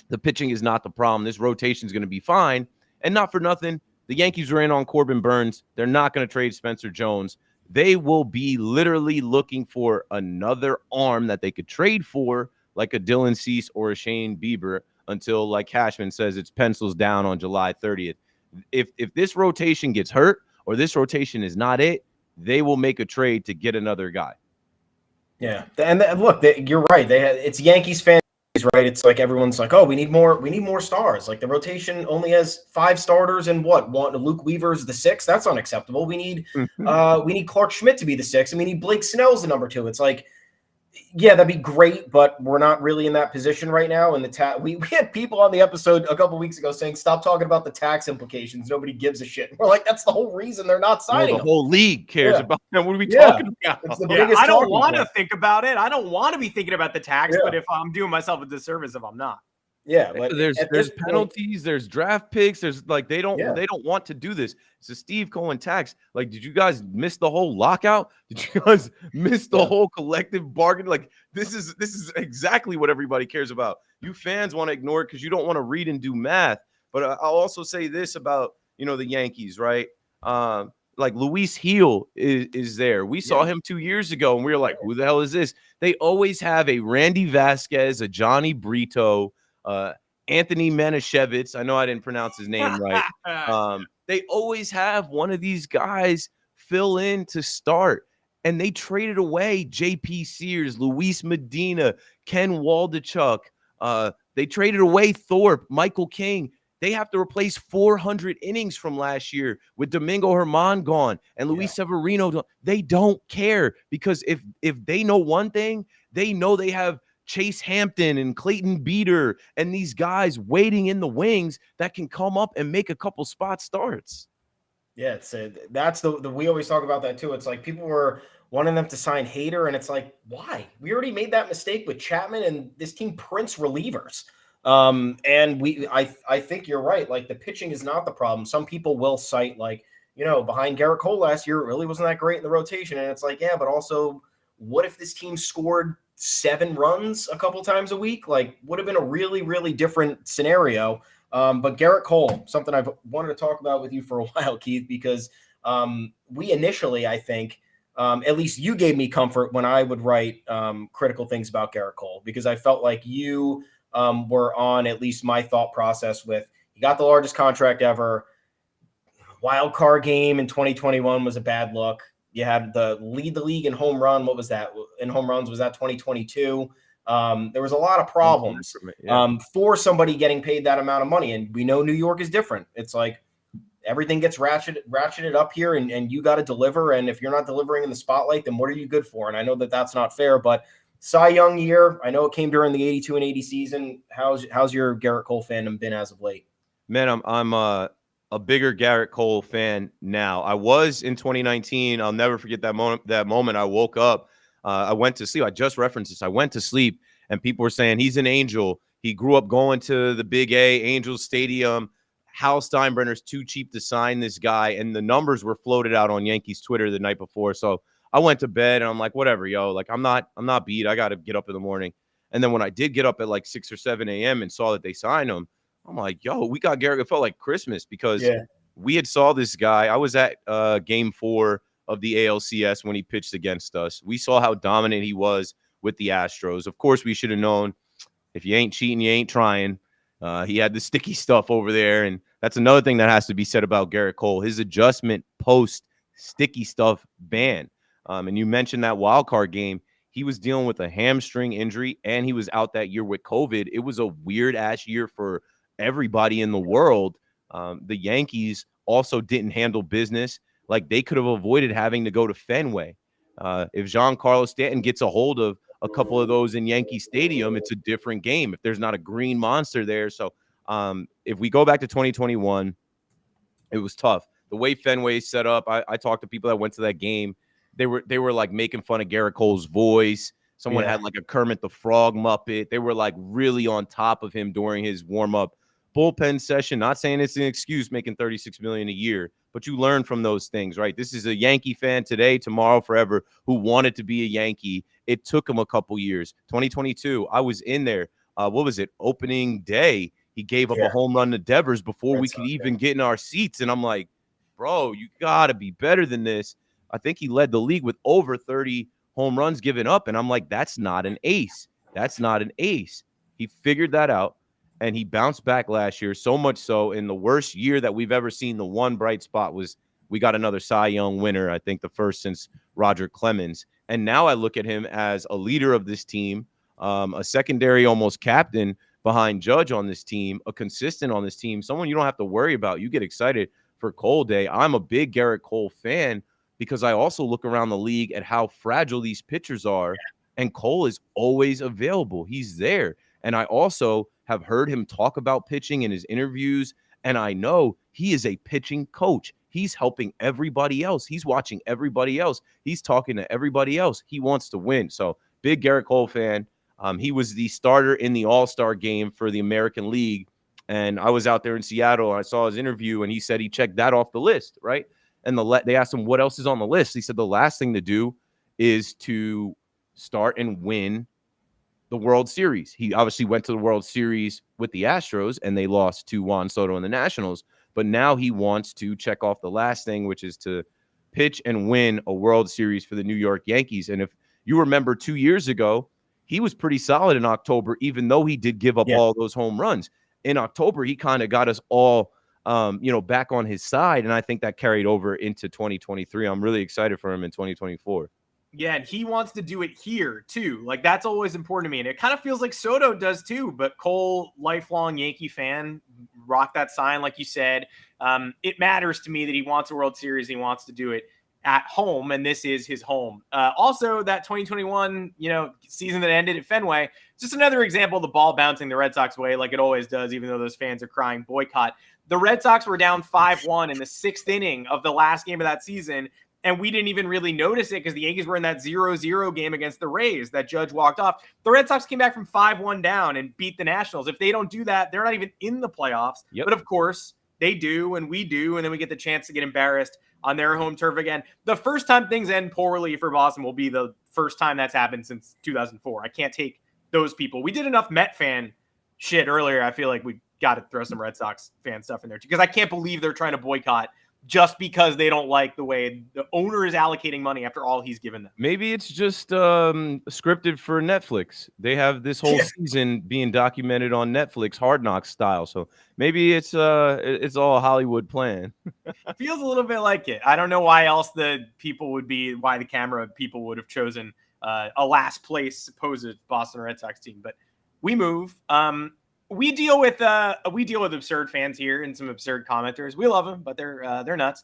The pitching is not the problem. This rotation is going to be fine. And not for nothing, the Yankees are in on Corbin Burns. They're not going to trade Spencer Jones. They will be literally looking for another arm that they could trade for, like a Dylan Cease or a Shane Bieber, until, like Cashman says, it's pencils down on July 30th. If this rotation gets hurt or this rotation is not it, they will make a trade to get another guy. Yeah, and look, you're right. It's Yankees fans, right? It's like everyone's like, oh, we need more stars. Like, the rotation only has 5 starters and one Luke Weaver's the 6th. That's unacceptable. We need Clark Schmidt to be the 6th, and we need Blake Snell's the number 2. It's like, yeah, that'd be great, but we're not really in that position right now. And we had people on the episode a couple weeks ago saying, stop talking about the tax implications. Nobody gives a shit. We're like, that's the whole reason they're not signing. The whole league cares about them. What are we talking about? It's the biggest I don't want to think about it. I don't want to be thinking about the tax, but if I'm doing myself a disservice if I'm not. Yeah, but there's penalties, there's draft picks, there's like they don't want to do this. It's a Steve Cohen tax. Like, did you guys miss the whole lockout? Did you guys miss the whole collective bargain? Like, this is exactly what everybody cares about. You fans want to ignore it because you don't want to read and do math. But I'll also say this about the Yankees, right? Like, Luis Heel is there. We saw him 2 years ago, and we were like, who the hell is this? They always have a Randy Vasquez, a Johnny Brito, Anthony Manischewitz. I know I didn't pronounce his name right. They always have one of these guys fill in to start, and they traded away J.P. Sears, Luis Medina, Ken Waldichuk. They traded away Thorpe, Michael King. They have to replace 400 innings from last year with Domingo Germán gone and Luis Severino. They don't care, because if they know one thing, they know they have Chase Hampton and Clayton Beater and these guys waiting in the wings that can come up and make a couple spot starts. Yeah, that's the we always talk about that too. It's like people were wanting them to sign Hader, and it's like, why? We already made that mistake with Chapman, and this team prints relievers. And I think you're right. Like, the pitching is not the problem. Some people will cite, like, behind Gerrit Cole last year, it really wasn't that great in the rotation. And it's like, yeah, but also, what if this team scored 7 runs a couple times a week? Like, would have been a really, really different scenario. But Gerrit Cole, something I've wanted to talk about with you for a while, Keith, because we initially, I think, at least you gave me comfort when I would write critical things about Gerrit Cole, because I felt like you were on at least my thought process with, he got the largest contract ever. Wild card game in 2021 was a bad look. You had the lead the league in home run. What was that? In home runs, was that 2022? There was a lot of problems for somebody getting paid that amount of money. And we know New York is different. It's like everything gets ratcheted up here, and you got to deliver. And if you're not delivering in the spotlight, then what are you good for? And I know that that's not fair, but Cy Young year, I know it came during the 82 and 80 season. How's your Gerrit Cole fandom been as of late? Man, I'm a bigger Gerrit Cole fan now. I was in 2019. I'll never forget that moment. I woke up. I went to sleep. I just referenced this. I went to sleep, and people were saying he's an angel. He grew up going to the Big A, Angels Stadium. Hal Steinbrenner's too cheap to sign this guy, and the numbers were floated out on Yankees Twitter the night before. So I went to bed, and I'm like, whatever, yo. Like, I'm not beat. I got to get up in the morning. And then when I did get up at like 6 or 7 a.m. and saw that they signed him, I'm like, yo, we got Gerrit. It felt like Christmas because we had saw this guy. I was at game 4 of the ALCS when he pitched against us. We saw how dominant he was with the Astros. Of course, we should have known if you ain't cheating, you ain't trying. He had the sticky stuff over there. And that's another thing that has to be said about Gerrit Cole. His adjustment post sticky stuff ban. And you mentioned that wild card game. He was dealing with a hamstring injury, and he was out that year with COVID. It was a weird-ass year for everybody in the world. The Yankees also didn't handle business. Like, they could have avoided having to go to Fenway. If Giancarlo Stanton gets a hold of a couple of those in Yankee Stadium, it's a different game if there's not a green monster there. So if we go back to 2021, it was tough. The way Fenway set up, I talked to people that went to that game. They were like making fun of Gerrit Cole's voice. Someone had like a Kermit the Frog Muppet. They were like really on top of him during his warm-up bullpen session. Not saying it's an excuse making $36 million a year, but you learn from those things, right? This is a Yankee fan today, tomorrow, forever, who wanted to be a Yankee. It took him a couple years. 2022, I was in there. What was it? Opening day. He gave up a home run to Devers before we could even get in our seats. And I'm like, bro, you got to be better than this. I think he led the league with over 30 home runs given up. And I'm like, that's not an ace. That's not an ace. He figured that out, and he bounced back last year, so much so in the worst year that we've ever seen. The one bright spot was we got another Cy Young winner, I think the first since Roger Clemens. And now I look at him as a leader of this team, a secondary almost captain behind Judge on this team, a consistent on this team, someone you don't have to worry about. You get excited for Cole Day. I'm a big Gerrit Cole fan because I also look around the league at how fragile these pitchers are, and Cole is always available. He's there. And I also have heard him talk about pitching in his interviews, and I know he is a pitching coach. He's helping everybody else. He's watching everybody else. He's talking to everybody else. He wants to win. So big Gerrit Cole fan. He was the starter in the All-Star game for the American League, and I was out there in Seattle, and I saw his interview, and he said he checked that off the list, right? And they asked him what else is on the list. He said the last thing to do is to start and win the World Series. He obviously went to the World Series with the Astros, and they lost to Juan Soto and the Nationals. But now he wants to check off the last thing, which is to pitch and win a World Series for the New York Yankees. And if you remember 2 years ago, he was pretty solid in October, even though he did give up all those home runs. In October, he kind of got us all back on his side, and I think that carried over into 2023. I'm really excited for him in 2024. Yeah, and he wants to do it here too. Like, that's always important to me. And it kind of feels like Soto does too, but Cole, lifelong Yankee fan, rock that sign, like you said. It matters to me that he wants a World Series. He wants to do it at home, and this is his home. Also, that 2021, season that ended at Fenway, just another example of the ball bouncing the Red Sox way, like it always does, even though those fans are crying boycott. The Red Sox were down 5-1 in the 6th inning of the last game of that season, and we didn't even really notice it because the Yankees were in that 0-0 game against the Rays that Judge walked off. The Red Sox came back from 5-1 down and beat the Nationals. If they don't do that, they're not even in the playoffs. Yep. But of course, they do, and we do, and then we get the chance to get embarrassed on their home turf again. The first time things end poorly for Boston will be the first time that's happened since 2004. I can't take those people. We did enough Met fan shit earlier. I feel like we got to throw some Red Sox fan stuff in there too, because I can't believe they're trying to boycott just because they don't like the way the owner is allocating money after all he's given them. Maybe it's just scripted for Netflix. They have this whole season being documented on Netflix, Hard Knocks style. So maybe it's all a Hollywood plan. Feels a little bit like it. I don't know why else why the camera people would have chosen a last place supposed Boston Red Sox team. But we move. We deal with absurd fans here and some absurd commenters. We love them, but they're nuts.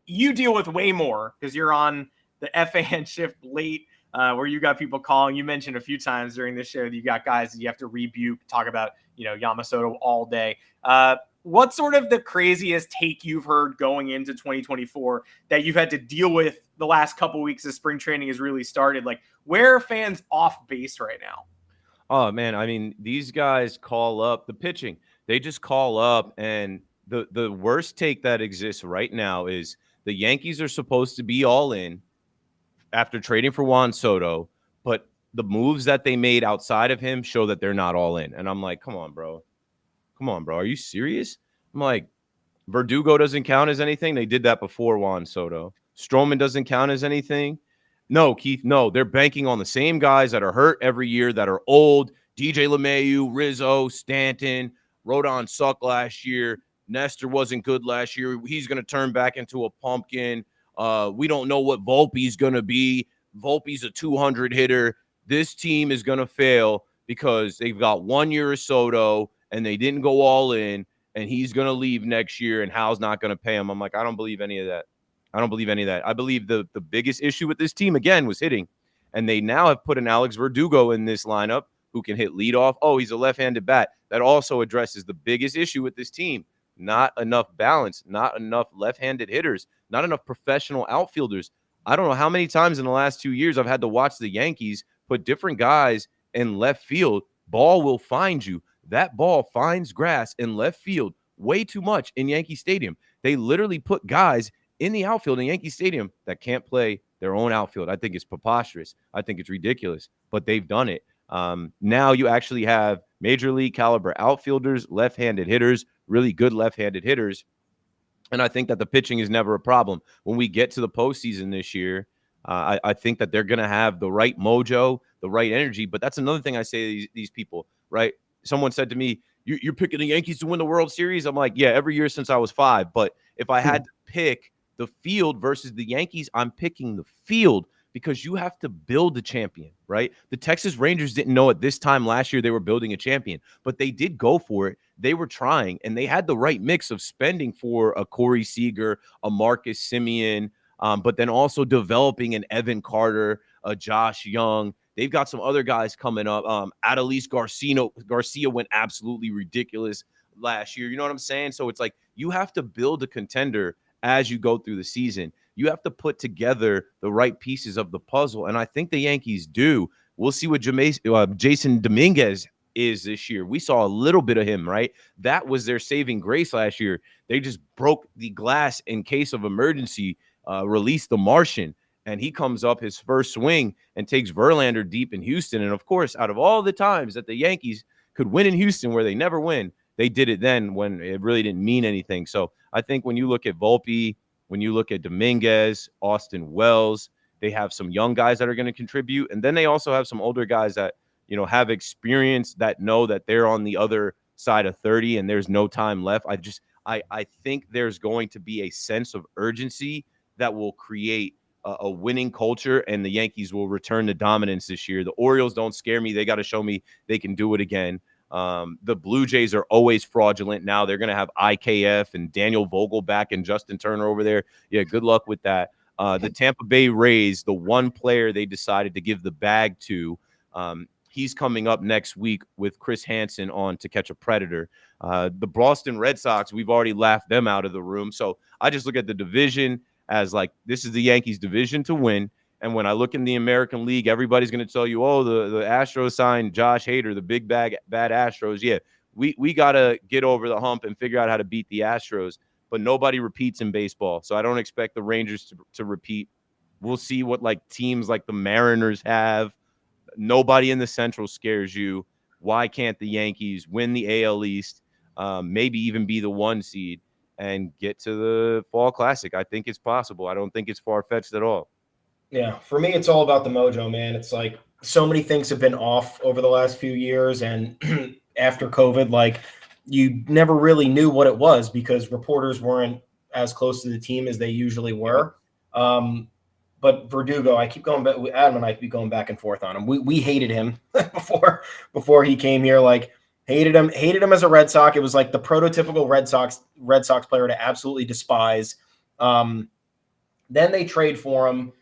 You deal with way more because you're on the FAN shift late, where you got people calling. You mentioned a few times during this show that you got guys that you have to rebuke, talk about, Yamamoto all day. What's sort of the craziest take you've heard going into 2024 that you've had to deal with the last couple weeks as spring training has really started? Like, where are fans off base right now? Oh, man. I mean, these guys call up the pitching. They just call up, and the worst take that exists right now is the Yankees are supposed to be all in after trading for Juan Soto, but the moves that they made outside of him show that they're not all in. And I'm like, come on, bro. Are you serious? I'm like, Verdugo doesn't count as anything. They did that before Juan Soto. Stroman doesn't count as anything. No, Keith, no. They're banking on the same guys that are hurt every year, that are old. DJ LeMahieu, Rizzo, Stanton, Rodon sucked last year. Nestor wasn't good last year. He's going to turn back into a pumpkin. We don't know what Volpe's going to be. Volpe's a 200 hitter. This team is going to fail because they've got 1 year of Soto and they didn't go all in, and he's going to leave next year and Hal's not going to pay him. I'm like, I don't believe any of that. I believe the biggest issue with this team, again, was hitting. And they now have put an Alex Verdugo in this lineup who can hit leadoff. Oh, he's a left-handed bat. That also addresses the biggest issue with this team. Not enough balance, not enough left-handed hitters, not enough professional outfielders. I don't know how many times in the last 2 years I've had to watch the Yankees put different guys in left field. Ball will find you. That ball finds grass in left field way too much in Yankee Stadium. They literally put guys in the outfield in Yankee Stadium that can't play their own outfield. I think it's preposterous. I think it's ridiculous, but they've done it. Now you actually have major league caliber outfielders, left-handed hitters, really good left-handed hitters. And I think that the pitching is never a problem. When we get to the postseason this year, I think that they're going to have the right mojo, the right energy. But that's another thing I say to these people, right? Someone said to me, you're picking the Yankees to win the World Series. I'm like, yeah, every year since I was 5. But if I had to pick the field versus the Yankees, I'm picking the field because you have to build a champion, right? The Texas Rangers didn't know at this time last year they were building a champion, but they did go for it. They were trying, and they had the right mix of spending for a Corey Seager, a Marcus Semien, but then also developing an Evan Carter, a Josh Young. They've got some other guys coming up. Adolis Garcia went absolutely ridiculous last year. You know what I'm saying? So it's like you have to build a contender as you go through the season. You have to put together the right pieces of the puzzle, and I think the Yankees do. We'll see what Jason Dominguez is this year. We saw a little bit of him, right? That was their saving grace last year. They just broke the glass in case of emergency, released the Martian, and he comes up his first swing and takes Verlander deep in Houston. And, of course, out of all the times that the Yankees could win in Houston where they never win, they did it then when it really didn't mean anything. So I think when you look at Volpe, when you look at Dominguez, Austin Wells, they have some young guys that are going to contribute. And then they also have some older guys that, have experience, that know that they're on the other side of 30 and there's no time left. I think there's going to be a sense of urgency that will create a winning culture, and the Yankees will return to dominance this year. The Orioles don't scare me. They got to show me they can do it again. The Blue Jays are always fraudulent. Now they're going to have IKF and Daniel Vogelback and Justin Turner over there. Yeah, good luck with that. The Tampa Bay Rays, the one player they decided to give the bag to, he's coming up next week with Chris Hansen on To Catch a Predator. The Boston Red Sox, we've already laughed them out of the room. So I just look at the division as like, this is the Yankees division to win. And when I look in the American League, everybody's going to tell you, oh, the Astros signed Josh Hader, the big bad Astros. Yeah, we got to get over the hump and figure out how to beat the Astros. But nobody repeats in baseball. So I don't expect the Rangers to repeat. We'll see what like teams like the Mariners have. Nobody in the Central scares you. Why can't the Yankees win the AL East, maybe even be the 1 seed and get to the Fall Classic? I think it's possible. I don't think it's far-fetched at all. Yeah, for me, it's all about the mojo, man. It's like so many things have been off over the last few years, and after COVID, like you never really knew what it was because reporters weren't as close to the team as they usually were. But But Verdugo, I keep going back. Adam and I keep going back and forth on him. We hated him before he came here. Like hated him as a Red Sox. It was like the prototypical Red Sox player to absolutely despise. Then they trade for him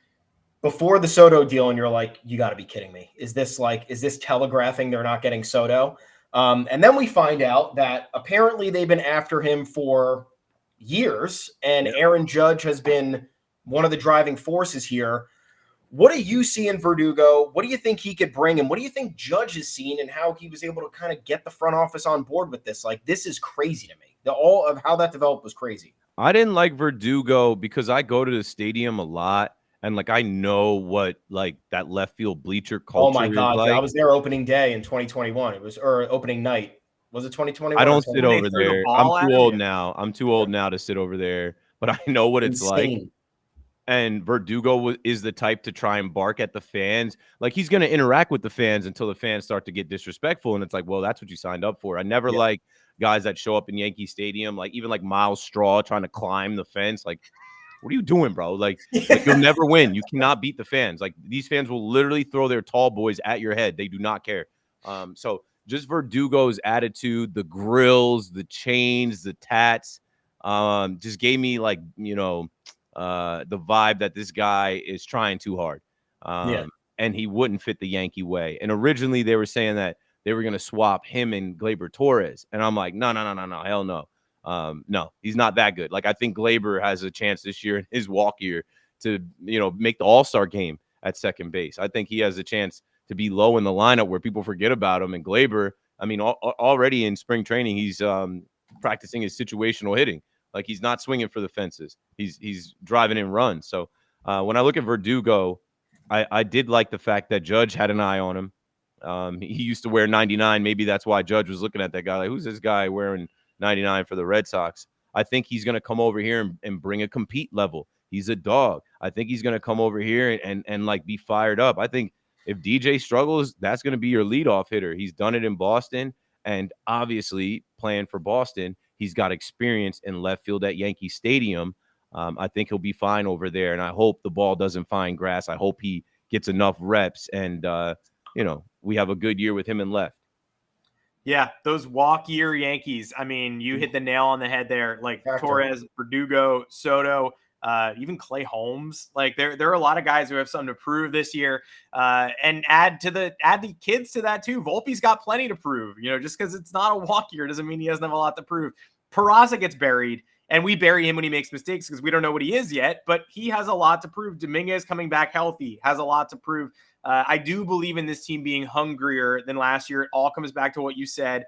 before the Soto deal, and you're like, you got to be kidding me. Is this telegraphing they're not getting Soto? And then we find out that apparently they've been after him for years, and Aaron Judge has been one of the driving forces here. What do you see in Verdugo? What do you think he could bring? And what do you think Judge has seen and how he was able to kind of get the front office on board with this? Like, this is crazy to me. All of how that developed was crazy. I didn't like Verdugo because I go to the stadium a lot. And like I know what like that left field bleacher culture. Oh my God, is like. I was there opening day in 2021. Or opening night. Was it 2021? I don't sit over there. I'm too old now. I'm too old now to sit over there. But I know what it's like. And Verdugo is the type to try and bark at the fans. Like he's going to interact with the fans until the fans start to get disrespectful. And it's like, well, that's what you signed up for. I never like guys that show up in Yankee Stadium, like even like Miles Straw trying to climb the fence. Like, what are you doing, bro? Like you'll never win. You cannot beat the fans. Like these fans will literally throw their tall boys at your head. They do not care. So just Verdugo's attitude, the grills, the chains, the tats, just gave me like, the vibe that this guy is trying too hard. And he wouldn't fit the Yankee way. And originally they were saying that they were going to swap him and Gleyber Torres. And I'm like, no, hell no. No, he's not that good. Like I think Gleyber has a chance this year in his walk year to, make the All-Star game at second base. I think he has a chance to be low in the lineup where people forget about him. And Gleyber, I mean, already in spring training, he's practicing his situational hitting. Like he's not swinging for the fences. He's driving in runs. So when I look at Verdugo, I did like the fact that Judge had an eye on him. He used to wear 99. Maybe that's why Judge was looking at that guy. Like, who's this guy wearing 99 for the Red Sox? I think he's going to come over here and bring a compete level. He's a dog. I think he's going to come over here and like be fired up. I think if DJ struggles, that's going to be your leadoff hitter. He's done it in Boston, and obviously playing for Boston, he's got experience in left field at Yankee Stadium. I think he'll be fine over there, and I hope the ball doesn't find grass. I hope he gets enough reps, and we have a good year with him in left. Yeah, those walk year Yankees. I mean, you hit the nail on the head there. Like Torres, Verdugo, Soto, even Clay Holmes. Like there are a lot of guys who have something to prove this year. And add the kids to that too. Volpe's got plenty to prove. Just because it's not a walk year doesn't mean he doesn't have a lot to prove. Peraza gets buried, and we bury him when he makes mistakes because we don't know what he is yet. But he has a lot to prove. Dominguez coming back healthy has a lot to prove. I do believe in this team being hungrier than last year. It all comes back to what you said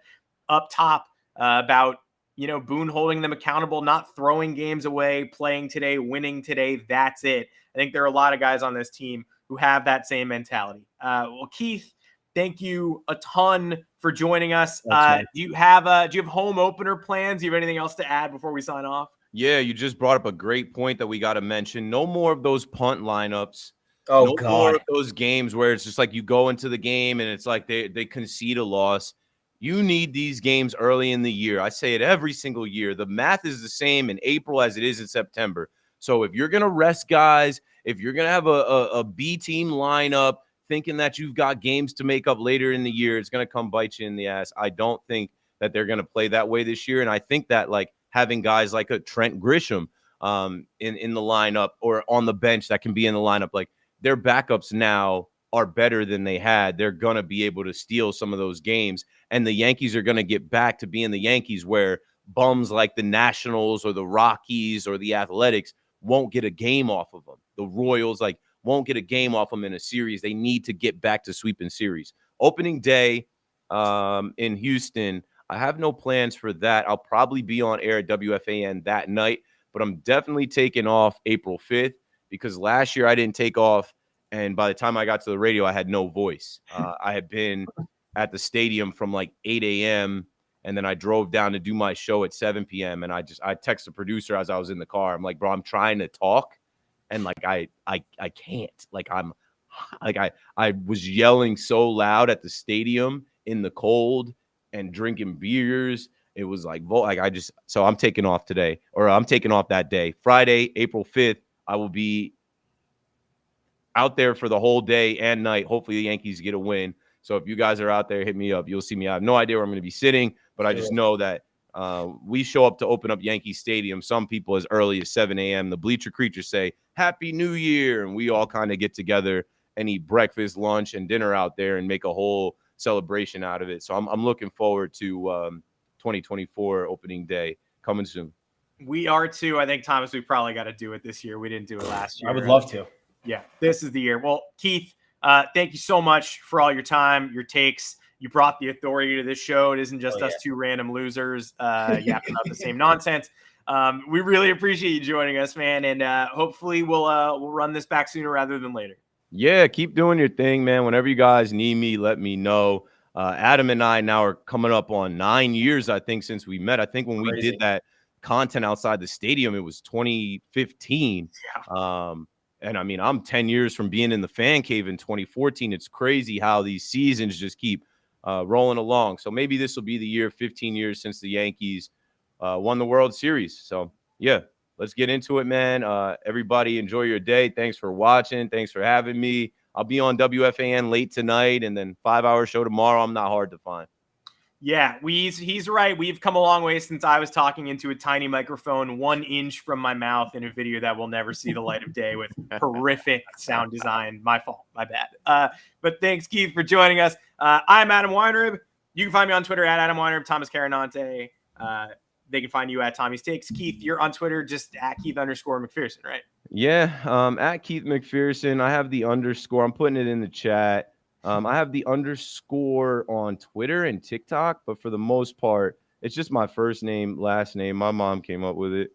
up top about, Boone holding them accountable, not throwing games away, playing today, winning today. That's it. I think there are a lot of guys on this team who have that same mentality. Well, Keith, thank you a ton for joining us. Do you have home opener plans? Do you have anything else to add before we sign off? Yeah, you just brought up a great point that we got to mention. No more of those punt lineups. Oh, God. More of those games where it's just like you go into the game and it's like they concede a loss. You need these games early in the year. I say it every single year. The math is the same in April as it is in September. So if you're going to rest guys, if you're going to have a B team lineup thinking that you've got games to make up later in the year, it's going to come bite you in the ass. I don't think that they're going to play that way this year. And I think that like having guys like a Trent Grisham in the lineup or on the bench that can be in the lineup, like their backups now are better than they had. They're going to be able to steal some of those games. And the Yankees are going to get back to being the Yankees where bums like the Nationals or the Rockies or the Athletics won't get a game off of them. The Royals won't get a game off them in a series. They need to get back to sweeping series. Opening day in Houston, I have no plans for that. I'll probably be on air at WFAN that night, but I'm definitely taking off April 5th. Because last year I didn't take off, and by the time I got to the radio, I had no voice. I had been at the stadium from like 8 a.m., and then I drove down to do my show at 7 p.m., and I texted the producer as I was in the car. I'm like, bro, I'm trying to talk, and like I can't. Like I was yelling so loud at the stadium in the cold and drinking beers. It was like so I'm taking off today, or I'm taking off that day. Friday, April 5th. I will be out there for the whole day and night. Hopefully the Yankees get a win. So if you guys are out there, hit me up. You'll see me. I have no idea where I'm going to be sitting, but I just know that we show up to open up Yankee Stadium. Some people as early as 7 a.m. The bleacher creatures say, Happy New Year. And we all kind of get together and eat breakfast, lunch, and dinner out there and make a whole celebration out of it. So I'm looking forward to 2024 opening day coming soon. We are too. I think, Thomas, we probably got to do it this year. We didn't do it last year. I would love to. Yeah, this is the year. Well, Keith, thank you so much for all your time, your takes. You brought the authority to this show. It isn't just us two random losers yapping about the same nonsense. We really appreciate you joining us, man, and hopefully we'll run this back sooner rather than later. Yeah, keep doing your thing, man. Whenever you guys need me, let me know. Adam and I now are coming up on 9 years, I think, since we met. I think when we did that content outside the stadium, it was 2015. Yeah. And I mean, I'm 10 years from being in the fan cave in 2014. It's crazy how these seasons just keep rolling along. So maybe this will be the year, 15 years since the Yankees won the World Series. So, yeah, let's get into it, man. Everybody enjoy your day. Thanks for watching. Thanks for having me. I'll be on WFAN late tonight and then 5-hour show tomorrow. I'm not hard to find. Yeah, he's right. We've come a long way since I was talking into a tiny microphone 1 inch from my mouth in a video that will never see the light of day with horrific sound design. My fault. My bad. But thanks, Keith, for joining us. I'm Adam Weinrib. You can find me on Twitter at Adam Weinrib, Thomas Carinante. They can find you at Tommy's Takes. Keith, you're on Twitter just at Keith_McPherson, right? Yeah, at Keith McPherson. I have the underscore. I'm putting it in the chat. I have the underscore on Twitter and TikTok, but for the most part, it's just my first name, last name. My mom came up with it.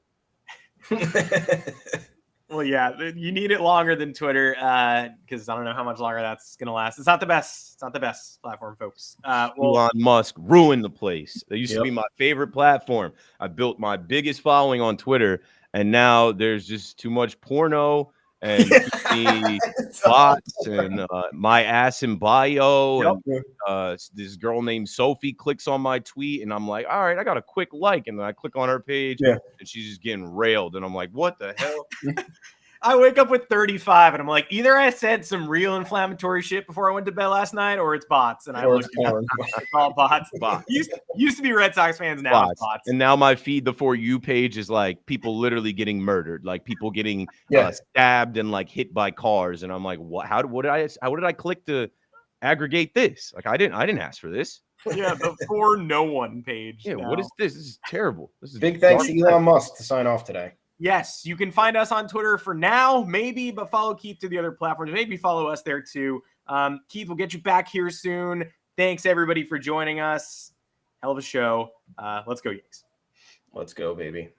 Well, yeah, you need it longer than Twitter because I don't know how much longer that's going to last. It's not the best. It's not the best platform, folks. Elon Musk ruined the place. It used to be my favorite platform. I built my biggest following on Twitter, and now there's just too much porno and bots and my ass in bio. And this girl named Sophie clicks on my tweet, and I'm like, all right, I got a quick like. And then I click on her page, and she's just getting railed. And I'm like, what the hell? I wake up with 35, and I'm like, either I said some real inflammatory shit before I went to bed last night, or it's bots. And I looked at it's all bots. Used to be Red Sox fans, now it's bots. And now my feed, the For You page, is like people literally getting murdered, like people getting stabbed and like hit by cars. And I'm like, what? How did I click to aggregate this? Like I didn't ask for this. Yeah, the For No One page. Yeah, now. What is this? This is terrible. This is big thanks to Elon Musk to sign off today. Yes, you can find us on Twitter for now, maybe, but follow Keith to the other platforms. Maybe follow us there too. Keith, we'll get you back here soon. Thanks, everybody, for joining us. Hell of a show. Let's go, Yanks. Let's go, baby.